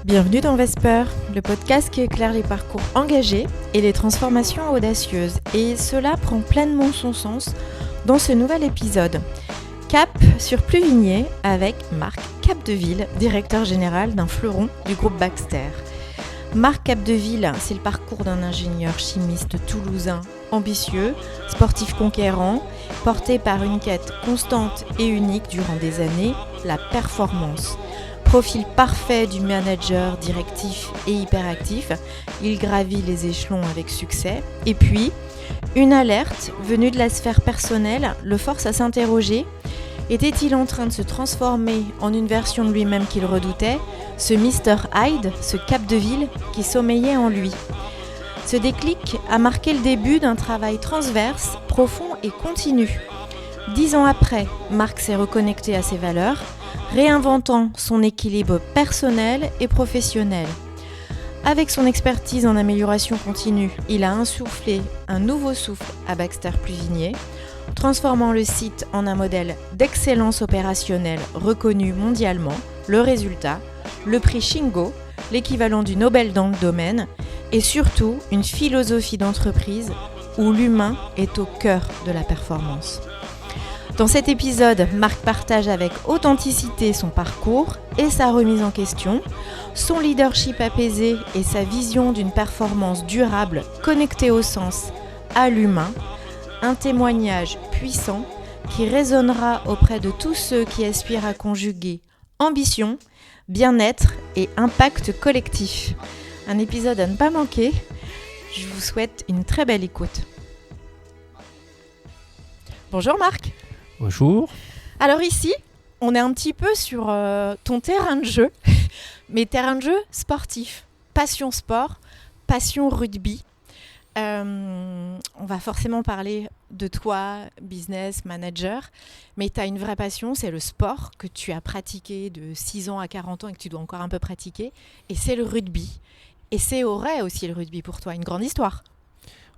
Bienvenue dans Vesper, le podcast qui éclaire les parcours engagés et les transformations audacieuses. Et cela prend pleinement son sens dans ce nouvel épisode. Cap sur Pluvigné avec Marc Capdeville, directeur général d'un fleuron du groupe Baxter. Marc Capdeville, c'est le parcours d'un ingénieur chimiste toulousain ambitieux, sportif conquérant, porté par une quête constante et unique durant des années, la performance. Profil parfait du manager directif et hyperactif, il gravit les échelons avec succès. Et puis, une alerte venue de la sphère personnelle le force à s'interroger. Était-il en train de se transformer en une version de lui-même qu'il redoutait, ce Mr Hyde, ce Capdeville qui sommeillait en lui? Ce déclic a marqué le début d'un travail transverse, profond et continu. 10 ans après, Marc s'est reconnecté à ses valeurs, réinventant son équilibre personnel et professionnel. Avec son expertise en amélioration continue, il a insufflé un nouveau souffle à Baxter Pluvigné, transformant le site en un modèle d'excellence opérationnelle reconnu mondialement. Le résultat, le prix Shingo, l'équivalent du Nobel dans le domaine, et surtout une philosophie d'entreprise où l'humain est au cœur de la performance. Dans cet épisode, Marc partage avec authenticité son parcours et sa remise en question, son leadership apaisé et sa vision d'une performance durable connectée au sens, à l'humain, un témoignage puissant qui résonnera auprès de tous ceux qui aspirent à conjuguer ambition, bien-être et impact collectif. Un épisode à ne pas manquer. Je vous souhaite une très belle écoute. Bonjour Marc. Bonjour. Alors ici, on est un petit peu sur ton terrain de jeu, mais terrain de jeu sportif, passion sport, passion rugby. On va forcément parler de toi, business, manager, mais tu as une vraie passion, c'est le sport que tu as pratiqué de 6 ans à 40 ans et que tu dois encore un peu pratiquer, et c'est le rugby. Et c'est vrai aussi le rugby pour toi, une grande histoire.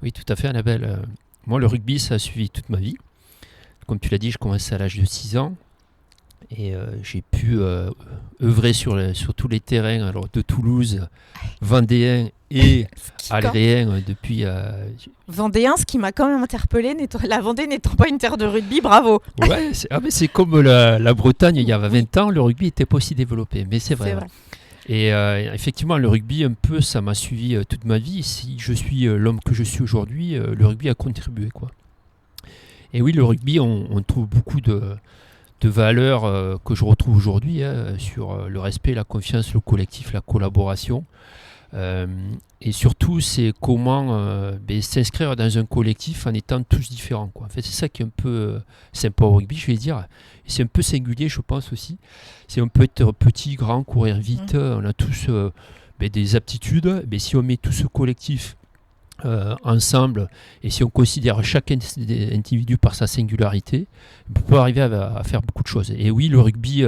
Oui, tout à fait, Annabelle. Moi, le rugby, ça a suivi toute ma vie. Comme tu l'as dit, je commençais à l'âge de 6 ans et j'ai pu œuvrer sur tous les terrains alors, de Toulouse, vendéen et algérien depuis... Vendéen, ce qui m'a quand même interpellé, la Vendée n'étant pas une terre de rugby, bravo. Ouais, mais c'est comme la Bretagne, il y a 20 ans, le rugby n'était pas aussi développé, mais c'est vrai. Et effectivement, le rugby, un peu, ça m'a suivi toute ma vie. Si je suis l'homme que je suis aujourd'hui, le rugby a contribué, quoi. Et oui, le rugby, on trouve beaucoup de valeurs que je retrouve aujourd'hui sur le respect, la confiance, le collectif, la collaboration. Et surtout, c'est comment s'inscrire dans un collectif en étant tous différents, quoi. En fait, c'est ça qui est un peu sympa au rugby, je vais dire. Et c'est un peu singulier, je pense aussi. C'est on peut être petit, grand, courir vite. On a tous des aptitudes. Mais si on met tout ce collectif ensemble, et si on considère chaque individu par sa singularité, on peut arriver à faire beaucoup de choses. Et oui, le rugby,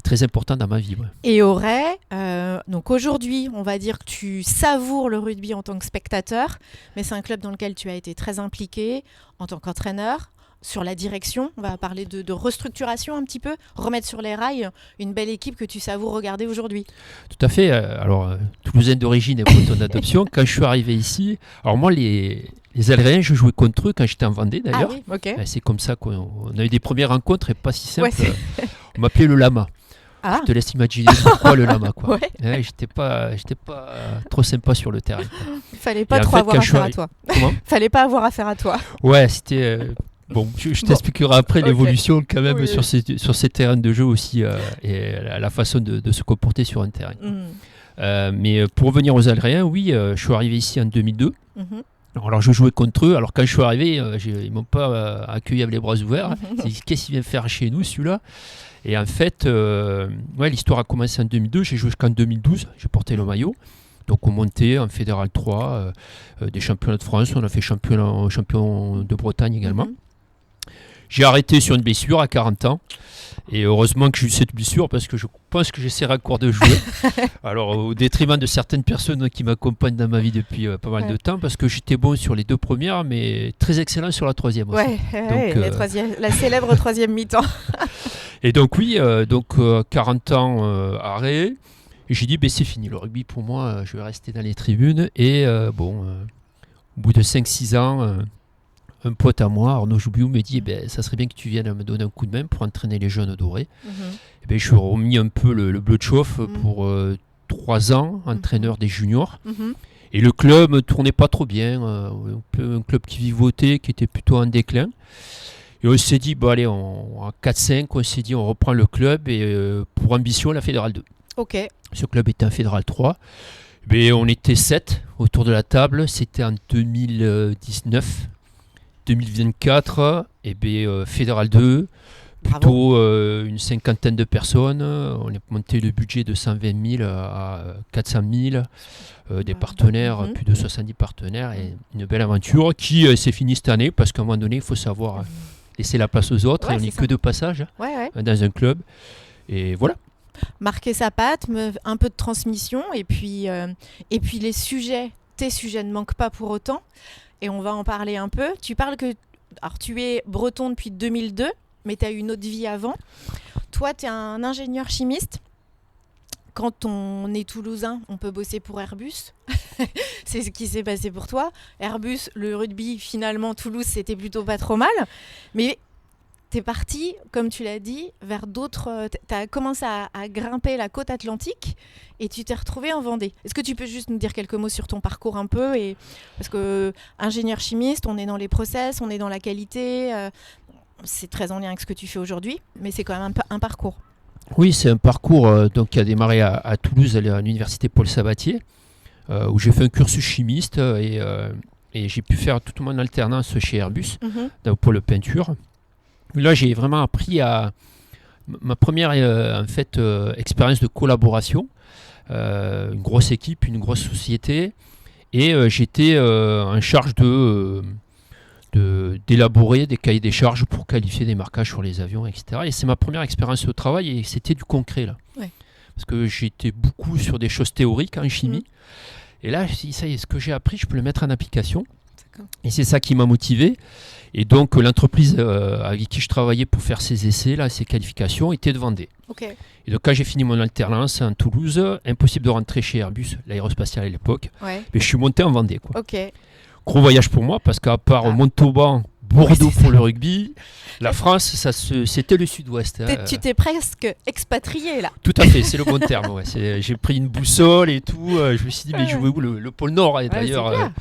très important dans ma vie. Ouais. Et donc aujourd'hui, on va dire que tu savoures le rugby en tant que spectateur, mais c'est un club dans lequel tu as été très impliqué en tant qu'entraîneur, sur la direction. On va parler de restructuration un petit peu, remettre sur les rails une belle équipe que tu savoures regarder aujourd'hui. Tout à fait. Alors, toulousain d'origine et breton d'adoption, quand je suis arrivé ici, alors moi, les Algériens, je jouais contre eux quand j'étais en Vendée d'ailleurs. Ah oui, ok. C'est comme ça qu'on a eu des premières rencontres et pas si simples. Ouais, on m'appelait le lama. Ah. Je te laisse imaginer pourquoi le lama, quoi. Ouais. J'étais pas trop sympa sur le terrain. Il fallait pas trop avoir affaire à toi. Comment ? Fallait pas avoir affaire à toi. Ouais, c'était... Bon, je t'expliquerai après l'évolution quand même sur ces terrains de jeu aussi et la façon de se comporter sur un terrain. Mais pour revenir aux Algériens, oui, je suis arrivé ici en 2002. Alors je jouais contre eux. Alors quand je suis arrivé, ils m'ont pas accueilli avec les bras ouverts. Qu'est-ce qu'il vient faire chez nous, celui-là ? Et en fait, l'histoire a commencé en 2002. J'ai joué jusqu'en 2012. J'ai porté le maillot. Donc on montait en Fédéral 3, des championnats de France. On a fait champion de Bretagne également. J'ai arrêté sur une blessure à 40 ans. Et heureusement que j'ai eu cette blessure parce que je pense que j'essaierai encore de jouer. Alors au détriment de certaines personnes qui m'accompagnent dans ma vie depuis pas mal de temps, parce que j'étais bon sur les 2 premières, mais très excellent sur la 3e aussi. Donc, la célèbre 3e mi-temps. Et donc oui, 40 ans arrêt. Et j'ai dit, c'est fini, le rugby pour moi, je vais rester dans les tribunes. Et au bout de 5-6 ans, un pote à moi, Arnaud Joubiou, me dit, ça serait bien que tu viennes me donner un coup de main pour entraîner les jeunes dorés. Et je suis remis un peu le bleu de chauffe pour 3 ans, entraîneur des juniors. Et le club ne tournait pas trop bien, un club qui vivotait, qui était plutôt en déclin. Et on s'est dit, allez, en 4-5, on s'est dit, on reprend le club et pour ambition, la Fédérale 2. Ok. Ce club était en Fédérale 3. Mais on était 7 autour de la table, c'était en 2019. 2024, Fédérale 2, plutôt une 50aine de personnes. On a monté le budget de 120 000 à 400 000, des partenaires, plus de 70 partenaires, et une belle aventure qui s'est finie cette année, parce qu'à un moment donné, il faut savoir laisser la place aux autres, et on n'est que de passage dans un club. Et voilà. Marquer sa patte, un peu de transmission, et puis les sujets, tes sujets ne manquent pas pour autant. Et on va en parler un peu. Tu parles que... Alors, tu es breton depuis 2002, mais tu as eu une autre vie avant. Toi, tu es un ingénieur chimiste. Quand on est toulousain, on peut bosser pour Airbus. C'est ce qui s'est passé pour toi. Airbus, le rugby, finalement, Toulouse, c'était plutôt pas trop mal. Mais tu es parti, comme tu l'as dit, vers d'autres... Tu as commencé à grimper la côte atlantique et tu t'es retrouvé en Vendée. Est-ce que tu peux juste nous dire quelques mots sur ton parcours un peu parce que ingénieur chimiste, on est dans les process, on est dans la qualité. C'est très en lien avec ce que tu fais aujourd'hui, mais c'est quand même un parcours. Oui, c'est un parcours qui a démarré à Toulouse, à l'université Paul Sabatier, où j'ai fait un cursus chimiste et j'ai pu faire toute mon alternance chez Airbus, dans Pôle Peinture. Là, j'ai vraiment appris ma première expérience de collaboration, une grosse équipe, une grosse société, et j'étais en charge d'élaborer des cahiers des charges pour qualifier des marquages sur les avions, etc. Et c'est ma première expérience au travail, et c'était du concret là, parce que j'étais beaucoup sur des choses théoriques en chimie, et là, je me suis dit, ça y est, ce que j'ai appris, je peux le mettre en application. Et c'est ça qui m'a motivé. Et donc l'entreprise avec qui je travaillais pour faire ces essais, là, ces qualifications, était de Vendée. Et donc quand j'ai fini mon alternance en Toulouse, impossible de rentrer chez Airbus, l'aérospatiale à l'époque, mais je suis monté en Vendée. Gros voyage pour moi, parce qu'à part Montauban, Bordeaux pour le rugby, la France, c'était le sud-ouest. Tu t'es presque expatrié là. Tout à fait, c'est le bon terme. J'ai pris une boussole et tout. Je me suis dit, mais je veux où le pôle Nord, et d'ailleurs...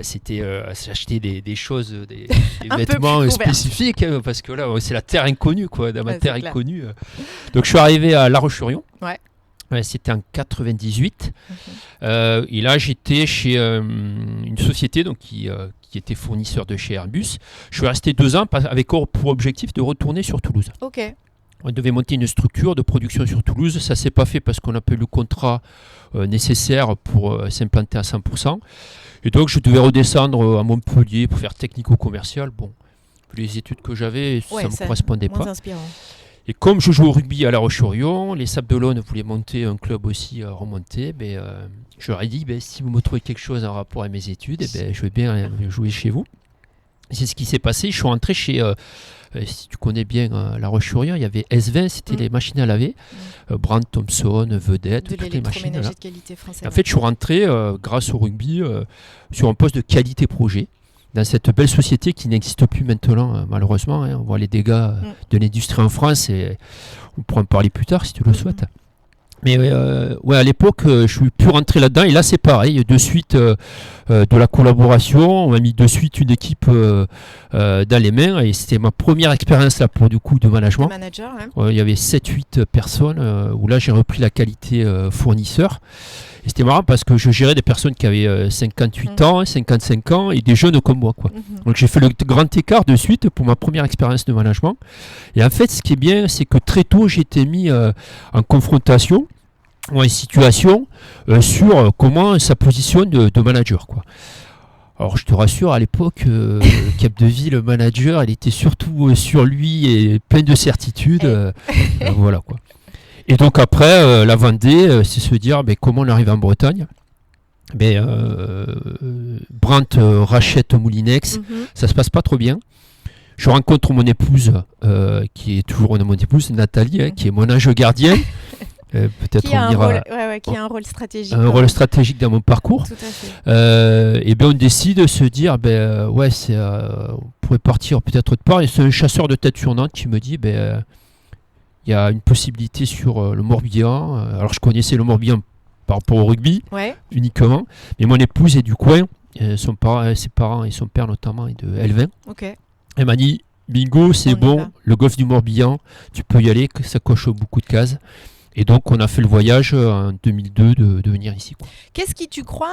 c'était acheter des choses, des vêtements spécifiques, parce que là, c'est la terre inconnue, dans ma terre inconnue. Donc, je suis arrivé à La Roche-sur-Yon. C'était en 98. Et là, j'étais chez une société qui était fournisseur de chez Airbus. Je suis resté 2 ans avec pour objectif de retourner sur Toulouse. On devait monter une structure de production sur Toulouse. Ça ne s'est pas fait parce qu'on n'a pas eu le contrat nécessaire pour s'implanter à 100%. Et donc, je devais redescendre à Montpellier pour faire technico-commercial. Bon, les études que j'avais, ça ne me correspondait pas. Inspirant. Et comme je joue au rugby à La Roche-sur-Yon, les Sables d'Olonne voulaient monter un club aussi remonté. Je leur ai dit, si vous me trouvez quelque chose en rapport avec mes études, je vais bien jouer chez vous. Et c'est ce qui s'est passé. Je suis rentré chez... si tu connais bien La Roche-sur-Yon, il y avait S20, c'était les machines à laver. Brandt, Thompson, Vedette, toutes les machines. De qualité française. En fait, je suis rentré grâce au rugby sur un poste de qualité projet dans cette belle société qui n'existe plus maintenant, malheureusement. On voit les dégâts de l'industrie en France, et on pourra en parler plus tard si tu le souhaites. Mais à l'époque, je suis plus rentré là-dedans, et là c'est pareil, de suite de la collaboration, on m'a mis de suite une équipe dans les mains, et c'était ma première expérience là pour du coup de management. Manager, il y avait 7-8 personnes, où là j'ai repris la qualité fournisseur. Et c'était marrant parce que je gérais des personnes qui avaient 58 ans, 55 ans, et des jeunes comme moi. Donc j'ai fait le grand écart de suite pour ma première expérience de management. Et en fait, ce qui est bien, c'est que très tôt, j'ai été mis en confrontation, ou en situation, sur comment ça positionne de manager. Alors je te rassure, à l'époque, Capdeville, le manager, il était surtout sur lui et plein de certitudes. Voilà. Et donc après, la Vendée, c'est se dire comment on arrive en Bretagne. Brandt rachète Moulinex, ça se passe pas trop bien. Je rencontre mon épouse, qui est toujours mon épouse, Nathalie, qui est mon ange gardien. Peut-être qui a on ira... qui a un rôle stratégique. Un rôle stratégique dans mon parcours. Tout à fait. Et bien on décide de se dire, on pourrait partir peut-être autre part. Et c'est un chasseur de tête tournante qui me dit, il y a une possibilité sur le Morbihan. Alors je connaissais le Morbihan par rapport au rugby uniquement, mais mon épouse est du coin, ses parents et son père notamment est de Elvin. Okay. Elle m'a dit, bingo, c'est bon, le golfe du Morbihan, tu peux y aller, ça coche beaucoup de cases. Et donc, on a fait le voyage en 2002 de venir ici. Quoi. Qu'est-ce qui, tu crois,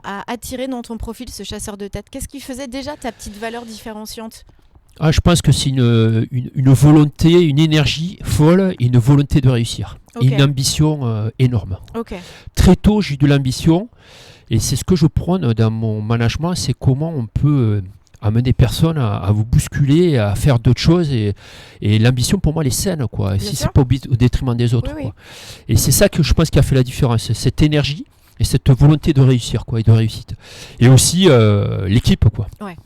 a attiré dans ton profil ce chasseur de tête ? Qu'est-ce qui faisait déjà ta petite valeur différenciante ? Je pense que c'est une volonté, une énergie folle et une volonté de réussir. Okay. Et une ambition énorme. Okay. Très tôt, j'ai eu de l'ambition. Et c'est ce que je prône dans mon management, c'est comment on peut... amener des personnes à vous bousculer, à faire d'autres choses. Et l'ambition, pour moi, elle est saine. Quoi. Si ce n'est pas au détriment des autres. Oui, quoi. Et c'est ça que je pense qui a fait la différence. Cette énergie et cette volonté de réussir quoi, et de réussite. Et aussi l'équipe. Quoi. Ouais.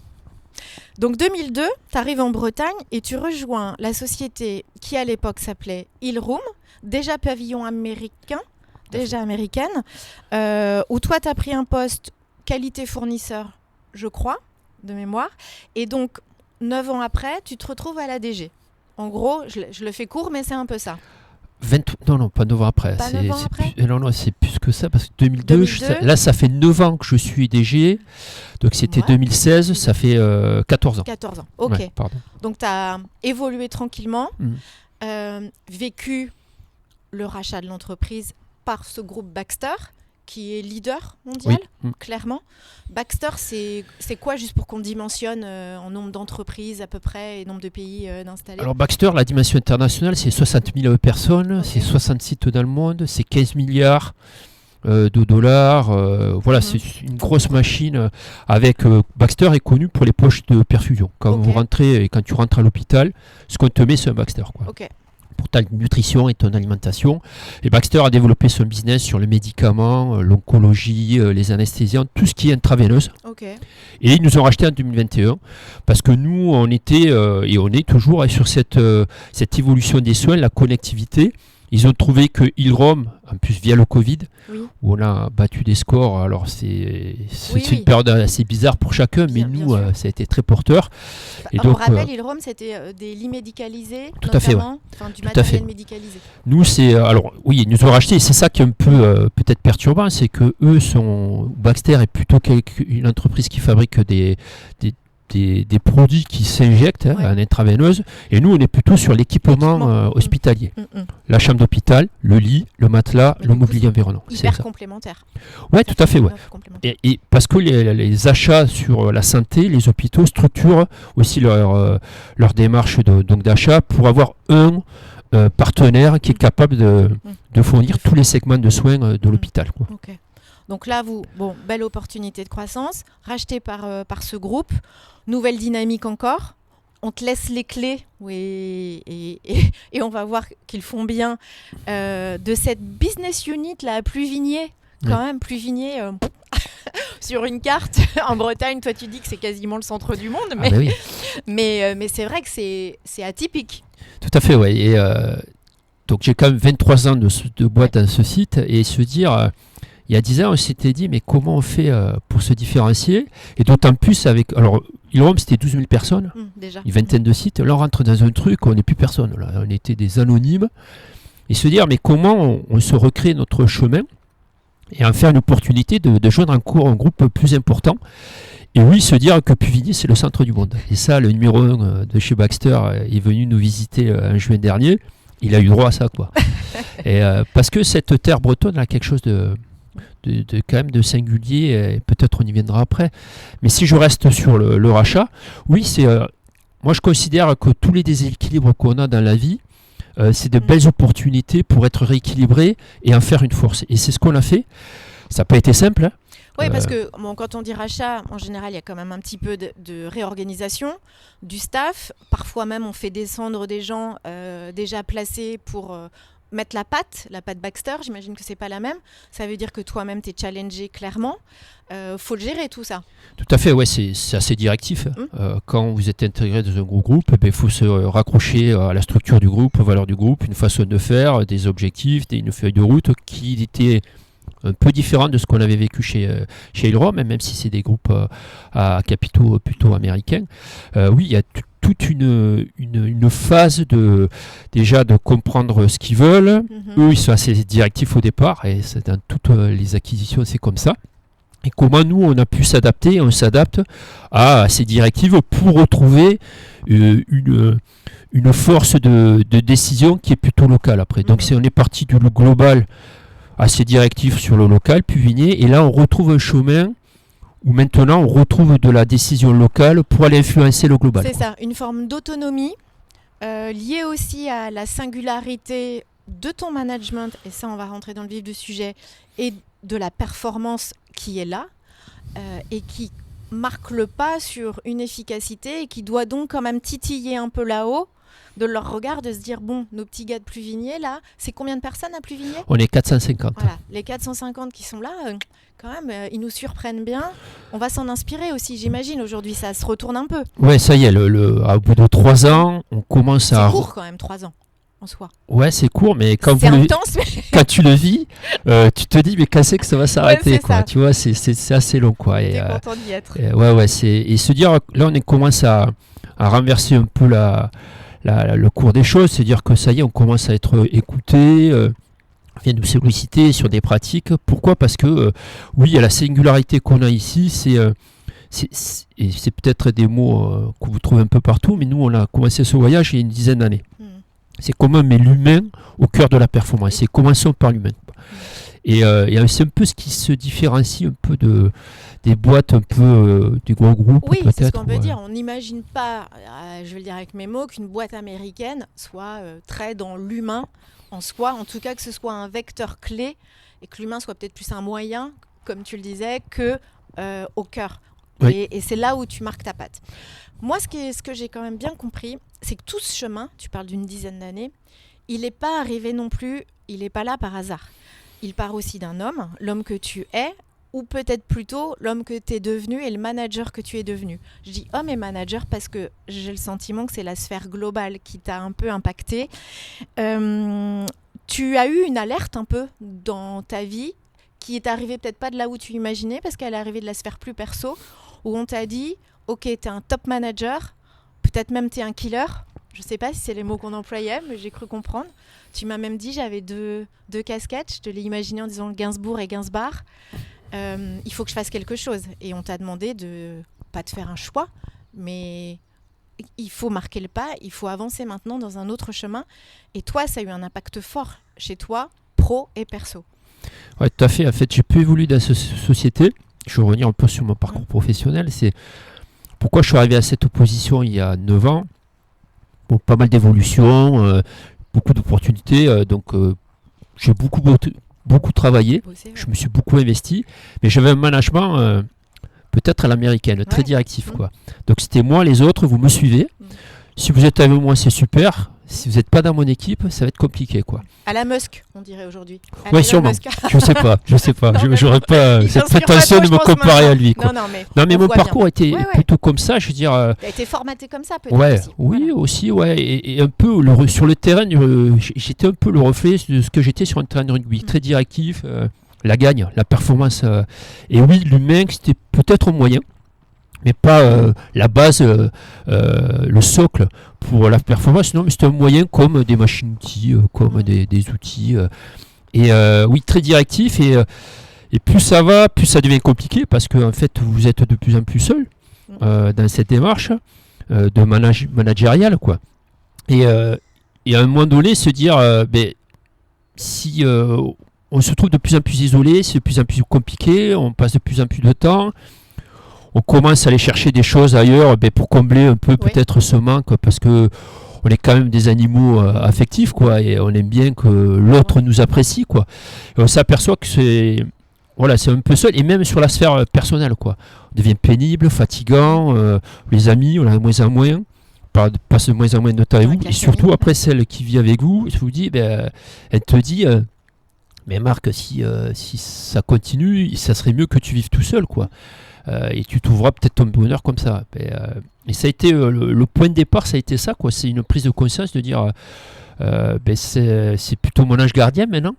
Donc 2002, tu arrives en Bretagne et tu rejoins la société qui, à l'époque, s'appelait Ilroom, déjà pavillon américaine, où toi, tu as pris un poste qualité fournisseur, je crois, de mémoire. Et donc, 9 ans après, tu te retrouves à la DG. En gros, je le fais court, mais c'est un peu ça. Non, pas 9 ans après. Pas 9 ans après ? Non, c'est plus que ça, parce que 2002, là, ça fait 9 ans que je suis DG. Donc, c'était 2016, ça fait 14 ans. 14 ans, ok. Ouais, donc, tu as évolué tranquillement, vécu le rachat de l'entreprise par ce groupe Baxter, qui est leader mondial, clairement. Baxter, c'est quoi, juste pour qu'on dimensionne en nombre d'entreprises à peu près et nombre de pays d'installés ? Alors Baxter, la dimension internationale, c'est 60 000 personnes, c'est 60 sites dans le monde, c'est 15 milliards de dollars. C'est une grosse machine. Baxter est connu pour les poches de perfusion. Quand vous rentrez et quand tu rentres à l'hôpital, ce qu'on te met, c'est un Baxter. Quoi. Okay. Pour ta nutrition et ton alimentation. Et Baxter a développé son business sur les médicaments, l'oncologie, les anesthésiants, tout ce qui est intraveineuse. Okay. Et ils nous ont racheté en 2021 parce que nous, on était et on est toujours sur cette évolution des soins, la connectivité. Ils ont trouvé que Ilroom, en plus via le Covid, où on a battu des scores, alors c'est une période assez bizarre pour chacun, mais nous, ça a été très porteur. Et donc, on rappelle, Ilroom, c'était des lits médicalisés, tout à fait, du matériel médicalisé. Nous, ils nous ont racheté, et c'est ça qui est un peu peut-être perturbant, c'est que Baxter est plutôt une entreprise qui fabrique des produits qui s'injectent en intraveineuse, et nous on est plutôt sur l'équipement hospitalier. La chambre d'hôpital, le lit, le matelas, le mobilier environnant. Hyper complémentaire. Oui, tout à fait. Ouais. Et parce que les achats sur la santé, les hôpitaux structurent aussi leur démarche d'achat pour avoir un partenaire qui est capable de fournir tous les segments de soins de l'hôpital. Quoi. Okay. Donc là, belle opportunité de croissance, rachetée par ce groupe, nouvelle dynamique encore. On te laisse les clés et on va voir qu'ils font bien de cette business unit là à Pluvigné. Quand même, Pluvigné, sur une carte en Bretagne, toi tu dis que c'est quasiment le centre du monde, mais c'est vrai que c'est atypique. Tout à fait, oui. Et donc j'ai quand même 23 ans de boîte dans ce site, et se dire... il y a 10 ans, on s'était dit, mais comment on fait pour se différencier ? Et d'autant plus avec... Alors, Ilroom, c'était 12 000 personnes, déjà. Une vingtaine de sites. Là, on rentre dans un truc où on n'est plus personne. Là. On était des anonymes. Et se dire, mais comment on se recrée notre chemin et en faire une opportunité de joindre encore un groupe plus important. Et oui, se dire que Pluvigné, c'est le centre du monde. Et ça, le numéro 1 de chez Baxter est venu nous visiter en juin dernier. Il a eu droit à ça, quoi. Et, parce que cette terre bretonne a quelque chose quand même de singulier, et peut-être on y viendra après. Mais si je reste sur le rachat, oui, moi je considère que tous les déséquilibres qu'on a dans la vie, c'est de belles opportunités pour être rééquilibré et en faire une force. Et c'est ce qu'on a fait. Ça n'a pas été simple. Hein. Oui, parce que quand on dit rachat, en général, il y a quand même un petit peu de réorganisation du staff. Parfois même, on fait descendre des gens déjà placés pour mettre la patte Baxter, j'imagine que c'est pas la même. Ça veut dire que toi-même, tu es challengé clairement. Faut le gérer tout ça. Tout à fait, ouais, c'est assez directif. Quand vous êtes intégré dans un gros groupe, il faut se raccrocher à la structure du groupe, aux valeurs du groupe, une façon de faire, des objectifs, une feuille de route qui était un peu différente de ce qu'on avait vécu chez Aileron, même si c'est des groupes à capitaux plutôt américains. Oui, il y a toute une phase déjà de comprendre ce qu'ils veulent. Eux, ils sont assez directifs au départ, et dans toutes les acquisitions, c'est comme ça. Et comment nous, on a pu s'adapter, on s'adapte à ces directives pour retrouver une force de décision qui est plutôt locale après. Donc, on est parti du global assez directif sur le local, puis Vigné, et là, on retrouve un chemin où maintenant, on retrouve de la décision locale pour aller influencer le global. C'est ça, une forme d'autonomie liée aussi à la singularité de ton management, et ça, on va rentrer dans le vif du sujet, et de la performance qui est là et qui marque le pas sur une efficacité et qui doit donc quand même titiller un peu là-haut de leur regard, de se dire, bon, nos petits gars de Pluvigné, là, c'est combien de personnes à Pluvigné ? On est 450. Voilà, les 450 qui sont là, quand même, ils nous surprennent bien. On va s'en inspirer aussi, j'imagine. Aujourd'hui, ça se retourne un peu. Ouais, ça y est, au bout de 3 ans, on commence à... C'est court quand même, 3 ans. En soi. Ouais, c'est court, mais quand, quand tu le vis, tu te dis, mais quand c'est que ça va s'arrêter, quoi. Tu vois, c'est assez long, quoi. T'es content d'y être. Et se dire, là, on commence à renverser un peu le cours des choses, c'est-à-dire que ça y est, on commence à être écouté, on vient nous solliciter sur des pratiques. Pourquoi ? Parce que, oui, il y a la singularité qu'on a ici, et c'est peut-être des mots que vous trouvez un peu partout, mais nous, on a commencé ce voyage il y a une dizaine d'années. C'est comment on met l'humain au cœur de la performance. C'est commençons par l'humain. Et c'est un peu ce qui se différencie un peu des boîtes, un peu des gros groupes. Oui, peut-être, c'est ce qu'on veut dire. On n'imagine pas, je vais le dire avec mes mots, qu'une boîte américaine soit très dans l'humain en soi. En tout cas, que ce soit un vecteur clé et que l'humain soit peut-être plus un moyen, comme tu le disais, que au cœur. Oui. Et c'est là où tu marques ta patte. Moi, ce que j'ai quand même bien compris, c'est que tout ce chemin, tu parles d'une dizaine d'années, il n'est pas arrivé non plus, il n'est pas là par hasard. Il part aussi d'un homme, l'homme que tu es, ou peut-être plutôt l'homme que tu es devenu et le manager que tu es devenu. Je dis homme et manager parce que j'ai le sentiment que c'est la sphère globale qui t'a un peu impacté. Tu as eu une alerte un peu dans ta vie qui est arrivée peut-être pas de là où tu imaginais, parce qu'elle est arrivée de la sphère plus perso, où on t'a dit ok, t'es un top manager, peut-être même t'es un killer. Je sais pas si c'est les mots qu'on employait, mais j'ai cru comprendre. Tu m'as même dit j'avais deux casquettes. Je te l'ai imaginé en disant Gainsbourg et Gainsbar. Il faut que je fasse quelque chose. Et on t'a demandé de pas de faire un choix, mais il faut marquer le pas. Il faut avancer maintenant dans un autre chemin. Et toi, ça a eu un impact fort chez toi, pro et perso. Ouais, tout à fait. En fait, j'ai pu évoluer dans cette société. Je vais revenir un peu sur mon parcours professionnel. C'est pourquoi je suis arrivé à cette position il y a 9 ans. Bon, pas mal d'évolutions, beaucoup d'opportunités. Donc, j'ai beaucoup travaillé. Je me suis beaucoup investi. Mais j'avais un management peut-être à l'américaine, très directif, quoi. Donc, c'était moi, les autres, vous me suivez. Si vous êtes avec moi, c'est super. Si vous n'êtes pas dans mon équipe, ça va être compliqué, quoi. À la Musk, on dirait aujourd'hui. Oui, sûrement. Je sais pas. J'aurais pas cette prétention de me comparer à lui, quoi. Non, mais mon parcours était plutôt comme ça. Je veux dire. Tu as été formaté comme ça, peut-être. Oui, aussi, ouais. Et un peu sur le terrain, j'étais un peu le reflet de ce que j'étais sur un terrain de rugby, très directif. La gagne, la performance. Et oui, l'humain, c'était peut-être un moyen, mais pas la base, le socle pour la performance. Non, mais c'est un moyen comme des machines-outils, comme des outils. Oui, très directif. Et plus ça va, plus ça devient compliqué, parce que en fait, vous êtes de plus en plus seul dans cette démarche de managériale, quoi. Et à un moment donné, se dire, si on se trouve de plus en plus isolé, c'est de plus en plus compliqué, on passe de plus en plus de temps. On commence à aller chercher des choses ailleurs pour combler un peu peut-être ce manque, parce que on est quand même des animaux affectifs, quoi, et on aime bien que l'autre nous apprécie, quoi. Et on s'aperçoit que c'est un peu seul, et même sur la sphère personnelle, quoi. On devient pénible, fatigant, les amis, on en a moins en moins. passe de moins en moins de temps avec vous. Et surtout, famille. après, celle qui vit avec vous, je vous dis, elle te dit, mais Marc, si ça continue, ça serait mieux que tu vives tout seul, quoi. Et tu trouveras peut-être ton bonheur comme ça. Et ça a été le point de départ, ça a été ça, quoi. C'est une prise de conscience de dire, c'est plutôt mon ange gardien maintenant,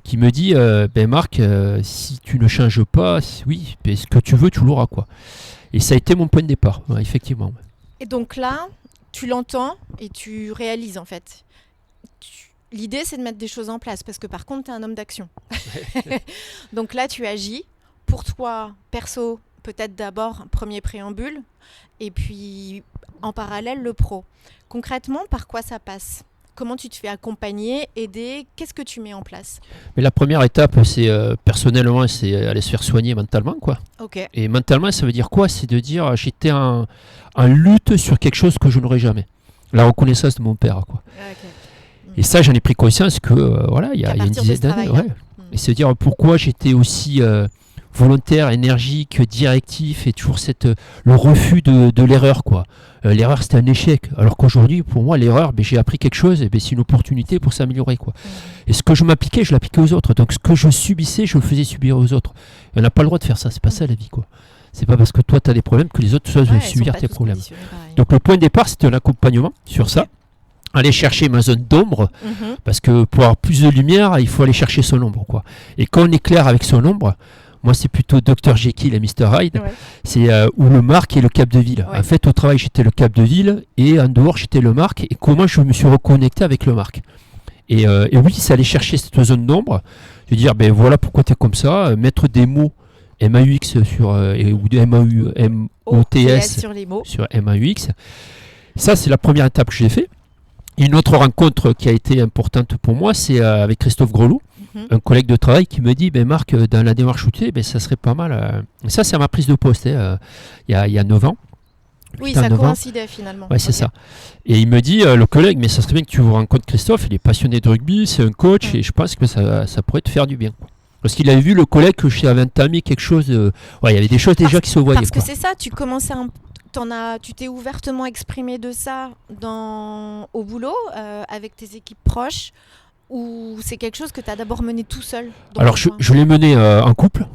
qui me dit, Marc, si tu ne changes pas, oui, ce que tu veux, tu l'auras, quoi. Et ça a été mon point de départ, effectivement. Et donc là, tu l'entends et tu réalises en fait. L'idée, c'est de mettre des choses en place parce que par contre, tu es un homme d'action. Donc là, tu agis. Pour toi, perso, peut-être d'abord un premier préambule et puis en parallèle, le pro. Concrètement, par quoi ça passe ? Comment tu te fais accompagner, aider ? Qu'est-ce que tu mets en place ? Mais la première étape, c'est personnellement, c'est aller se faire soigner mentalement, quoi. Okay. Et mentalement, ça veut dire quoi ? C'est de dire j'étais en lutte sur quelque chose que je n'aurais jamais. La reconnaissance de mon père, quoi. Okay. Et ça, j'en ai pris conscience que il y a une dizaine d'années. Ouais. Et se dire pourquoi j'étais aussi volontaire, énergique, directif et toujours le refus de l'erreur, quoi. L'erreur, c'était un échec. Alors qu'aujourd'hui, pour moi, l'erreur, j'ai appris quelque chose, et c'est une opportunité pour s'améliorer, quoi. Et ce que je m'appliquais, je l'appliquais aux autres. Donc ce que je subissais, je le faisais subir aux autres. Et on n'a pas le droit de faire ça. C'est pas ça la vie, quoi. C'est pas parce que toi, tu as des problèmes que les autres doivent subir tes problèmes. Donc le point de départ, c'était un accompagnement sur ça. Aller chercher ma zone d'ombre, parce que pour avoir plus de lumière, il faut aller chercher son ombre, quoi. Et quand on est clair avec son ombre, moi c'est plutôt Dr Jekyll et Mr Hyde, c'est où le Marc est le Cap de Ville. En fait, au travail, j'étais le Cap de Ville et en dehors, j'étais le Marc. Et comment je me suis reconnecté avec le Marc. Et oui, c'est aller chercher cette zone d'ombre, de dire, voilà pourquoi tu es comme ça, mettre des mots MAUX ou MAUTS sur les mots. Sur MAUX. Ça, c'est la première étape que j'ai fait. Une autre rencontre qui a été importante pour moi, c'est avec Christophe Grelot, un collègue de travail qui me dit, Marc, dans la démarche où tu es, ça serait pas mal. Ça, c'est à ma prise de poste, il y a 9 ans. Oui, ça coïncidait finalement. Ouais, c'est ça. Et il me dit, le collègue, mais ça serait bien que tu rencontres Christophe, il est passionné de rugby, c'est un coach, et je pense que ça pourrait te faire du bien. Parce qu'il avait vu le collègue que j'avais entamé quelque chose, il y avait des choses déjà qui se voyaient. Parce que c'est ça, tu commençais tu t'es ouvertement exprimé de ça au boulot, avec tes équipes proches, ou c'est quelque chose que tu as d'abord mené tout seul? Alors je l'ai mené en couple,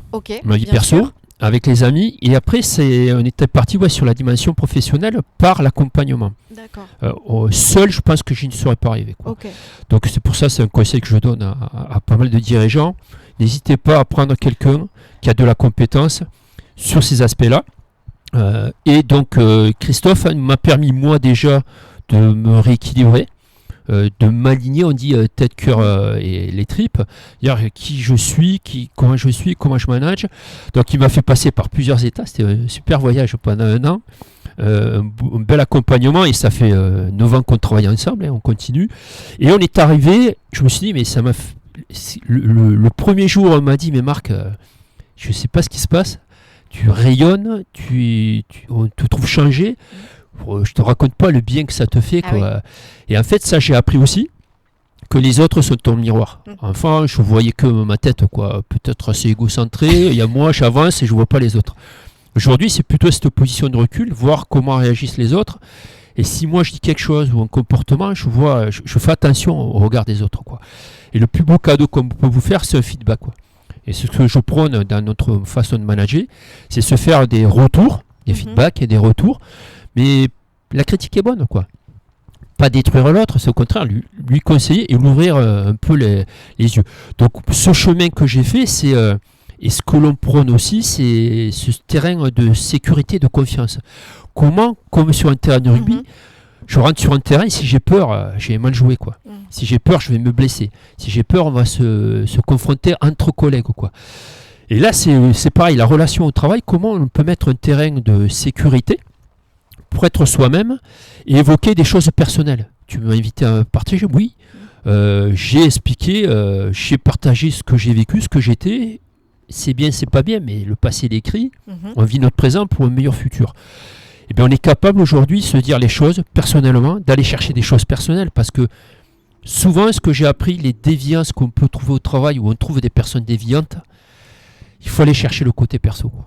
ma vie perso, sûr. Avec les amis, et après on était parti sur la dimension professionnelle par l'accompagnement. D'accord. Seul, je pense que je ne serais pas arrivé, quoi. Okay. Donc c'est pour ça, c'est un conseil que je donne à pas mal de dirigeants. N'hésitez pas à prendre quelqu'un qui a de la compétence sur ces aspects-là. Et donc Christophe m'a permis moi déjà de me rééquilibrer, de m'aligner, on dit tête, cœur et les tripes, dire qui je suis, comment je manage. Donc il m'a fait passer par plusieurs états, c'était un super voyage pendant 1 an, un bel accompagnement, et ça fait 9 ans qu'on travaille ensemble, on continue. Et on est arrivé, je me suis dit, mais ça m'a fait, le premier jour on m'a dit, mais Marc, je ne sais pas ce qui se passe. Tu rayonnes, on te trouve changé. Je te raconte pas le bien que ça te fait, quoi. Oui. Et en fait, ça, j'ai appris aussi que les autres sont ton miroir. Enfin, je voyais que ma tête, quoi. Peut-être assez égocentré. Il y a moi, j'avance et je vois pas les autres. Aujourd'hui, c'est plutôt cette position de recul, voir comment réagissent les autres. Et si moi je dis quelque chose ou un comportement, je fais attention au regard des autres, quoi. Et le plus beau cadeau qu'on peut vous faire, c'est un feedback, quoi. Et ce que je prône dans notre façon de manager, c'est se faire des retours, des feedbacks et des retours. Mais la critique est bonne, quoi. Pas détruire l'autre, c'est au contraire lui conseiller et l'ouvrir un peu les yeux. Donc ce chemin que j'ai fait, c'est et ce que l'on prône aussi, c'est ce terrain de sécurité, de confiance. Comment, comme sur un terrain de rugby, je rentre sur un terrain, si j'ai peur, j'ai mal joué, quoi. Si j'ai peur, je vais me blesser. Si j'ai peur, on va se confronter entre collègues, quoi. Et là, c'est pareil, la relation au travail, comment on peut mettre un terrain de sécurité pour être soi-même et évoquer des choses personnelles. Tu m'as invité à partager? Oui. J'ai expliqué, j'ai partagé ce que j'ai vécu, ce que j'étais. C'est bien, c'est pas bien, mais le passé l'écrit. On vit notre présent pour un meilleur futur. Et bien, on est capable aujourd'hui de se dire les choses personnellement, d'aller chercher des choses personnelles, parce que souvent, ce que j'ai appris, les déviances qu'on peut trouver au travail, où on trouve des personnes déviantes, il faut aller chercher le côté perso, quoi.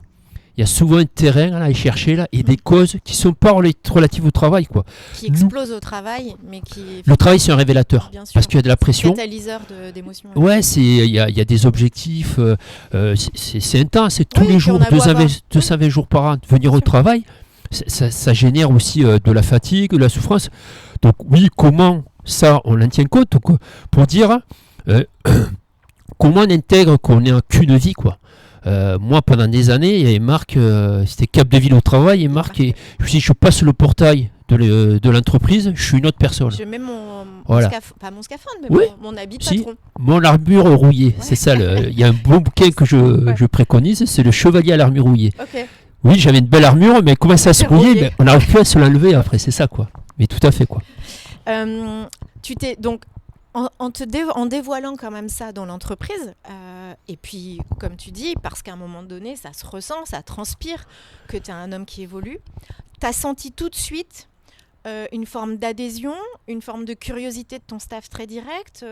il y a souvent un terrain à aller chercher là, et des causes qui ne sont pas relatives au travail, quoi. Qui explosent au travail, mais qui... Le travail, c'est un révélateur, parce qu'il y a de la pression. Catalyseur d'émotions. Ouais, il y a des objectifs, c'est intense, c'est tous les jours, 220 jours par an, venir au travail, ça génère aussi de la fatigue, de la souffrance. Donc oui, comment ça, on en tient compte, donc, pour dire comment on intègre qu'on n'est qu'une vie, quoi. Moi, pendant des années, il y avait Marc, c'était Cap de Ville au travail, et Marc, je passe le portail de l'entreprise, je suis une autre personne. Je mets mon scaphandre, mais oui. mon habit de patron. Mon armure rouillée, c'est ça. Il y a un bon bouquin que je préconise, c'est le chevalier à l'armure rouillée. Okay. Oui, j'avais une belle armure, mais comment ça se rouillait, on n'arrive plus à se l'enlever après, c'est ça, quoi. Mais tout à fait, quoi. Tu t'es donc... En dévoilant quand même ça dans l'entreprise, et puis comme tu dis, parce qu'à un moment donné, ça se ressent, ça transpire que tu es un homme qui évolue, tu as senti tout de suite une forme d'adhésion, une forme de curiosité de ton staff très direct,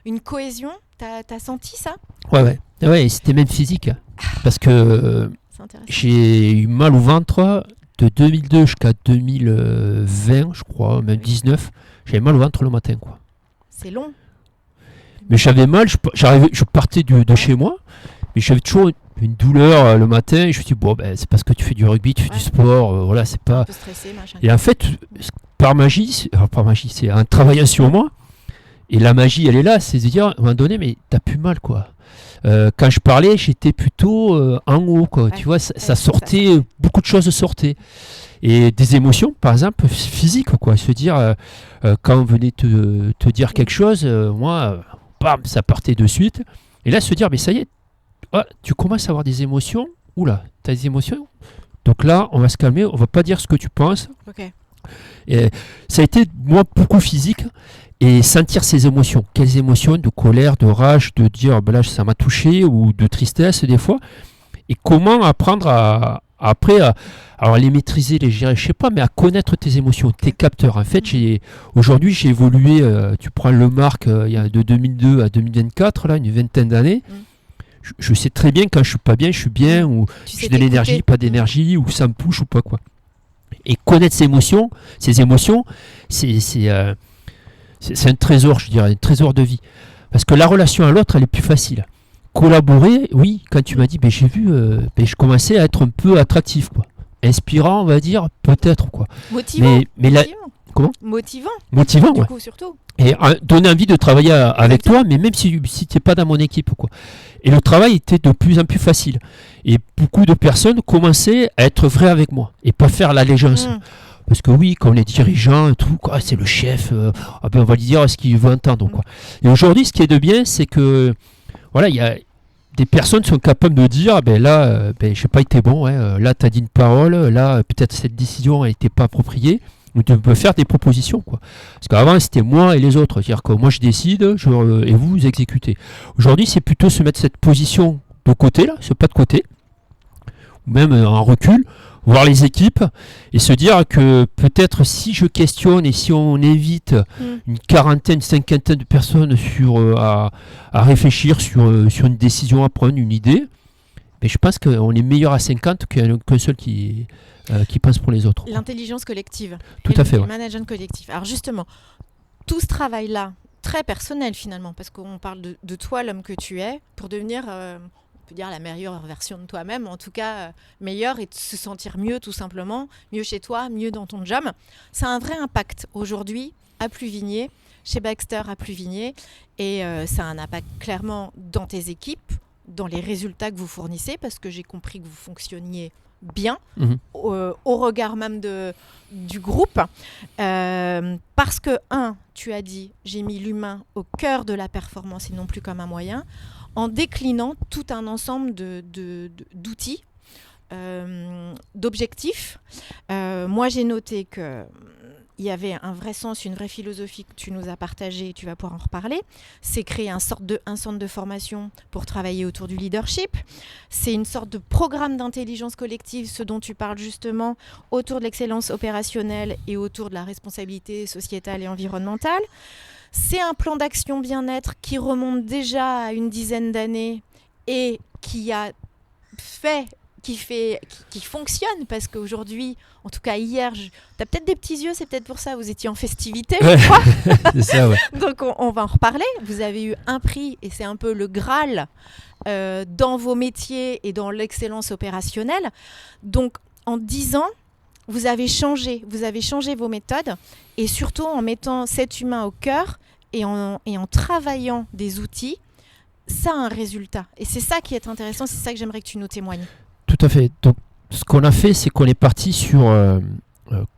une cohésion, tu as senti ça ? Ouais, c'était même physique, parce que j'ai eu mal au ventre de 2002 jusqu'à 2020, je crois, même 19, j'avais mal au ventre le matin, quoi. C'est long. Mais j'avais mal, je partais de chez moi, mais j'avais toujours une douleur le matin, et je me suis dit, bon, c'est parce que tu fais du rugby, tu fais du sport, voilà, c'est pas... Un peu stressé, machin. Et en fait, par magie, c'est en travaillant sur moi, et la magie, elle est là, c'est de dire, à un moment donné, mais t'as plus mal, quoi. Quand je parlais, j'étais plutôt en haut, quoi. Tu vois, ça sortait, beaucoup de choses sortaient. Et des émotions, par exemple, physiques, quoi. Se dire, quand on venait te dire quelque chose, moi, bam, ça partait de suite. Et là, se dire, mais ça y est, tu commences à avoir des émotions. Oula, tu as des émotions. Donc là, on va se calmer, on va pas dire ce que tu penses. Okay. Et ça a été, moi, beaucoup physique. Et sentir ces émotions. Quelles émotions? De colère, de rage, de dire, là, ça m'a touché, ou de tristesse, des fois. Et comment apprendre après à les maîtriser, les gérer, je sais pas, mais à connaître tes émotions, tes capteurs. En fait, aujourd'hui, j'ai évolué, tu prends le Marc de 2002 à 2024, là, une vingtaine d'années. Je sais très bien quand je suis pas bien, je suis bien, ou j'ai de l'énergie, pas d'énergie, ou ça me touche ou pas, quoi. Et connaître ces émotions, c'est un trésor, je dirais, un trésor de vie. Parce que la relation à l'autre, elle est plus facile. Collaborer, oui, quand tu m'as dit, j'ai vu, je commençais à être un peu attractif, quoi. Inspirant, on va dire, peut-être, quoi. Motivant. Comment ? Motivant, du coup, surtout. Et donner envie de travailler avec toi, mais même si tu n'es pas dans mon équipe, quoi. Et le travail était de plus en plus facile. Et beaucoup de personnes commençaient à être vraies avec moi et pas faire l'allégeance. Parce que oui, quand les dirigeants et tout, quoi, c'est le chef, on va lui dire ce qu'il veut entendre, quoi. Et aujourd'hui, ce qui est de bien, c'est que voilà, il y a des personnes qui sont capables de dire, là, je n'ai pas été bon, là, tu as dit une parole, là, peut-être cette décision n'était pas appropriée. Donc, tu peux faire des propositions, quoi. Parce qu'avant, c'était moi et les autres. C'est-à-dire que moi, je décide et vous exécutez. Aujourd'hui, c'est plutôt se mettre cette position de côté, là, ce pas de côté, ou même en recul, voir les équipes et se dire que peut-être si je questionne et si on invite une quarantaine, cinquantaine de personnes à réfléchir sur une décision à prendre, une idée, mais je pense qu'on est meilleur à 50 qu'un seul qui pense pour les autres. L'intelligence collective. Tout à fait. Le management collectif. Alors justement, tout ce travail-là, très personnel finalement, parce qu'on parle de toi, l'homme que tu es, pour devenir... on peut dire la meilleure version de toi-même, en tout cas meilleure, et de se sentir mieux tout simplement, mieux chez toi, mieux dans ton job. Ça a un vrai impact aujourd'hui à Pluvigné, chez Baxter à Pluvigné, et ça a un impact clairement dans tes équipes, dans les résultats que vous fournissez, parce que j'ai compris que vous fonctionniez bien, au regard même du groupe, parce que, tu as dit, j'ai mis l'humain au cœur de la performance et non plus comme un moyen, en déclinant tout un ensemble d'outils, d'objectifs. Moi, j'ai noté qu'il y avait un vrai sens, une vraie philosophie que tu nous as partagée, et tu vas pouvoir en reparler. C'est créer un centre de formation pour travailler autour du leadership. C'est une sorte de programme d'intelligence collective, ce dont tu parles justement, autour de l'excellence opérationnelle et autour de la responsabilité sociétale et environnementale. C'est un plan d'action bien-être qui remonte déjà à une dizaine d'années et qui a fait qui fonctionne, parce qu'aujourd'hui, en tout cas hier, t'as peut-être des petits yeux, c'est peut-être pour ça, vous étiez en festivité, je crois. C'est ça, ouais. Donc on va en reparler. Vous avez eu un prix et c'est un peu le Graal dans vos métiers et dans l'excellence opérationnelle. Donc en 10 ans, vous avez changé vos méthodes, et surtout en mettant cet humain au cœur et en travaillant des outils, ça a un résultat. Et c'est ça qui est intéressant, c'est ça que j'aimerais que tu nous témoignes. Tout à fait. Donc, ce qu'on a fait, c'est qu'on est parti sur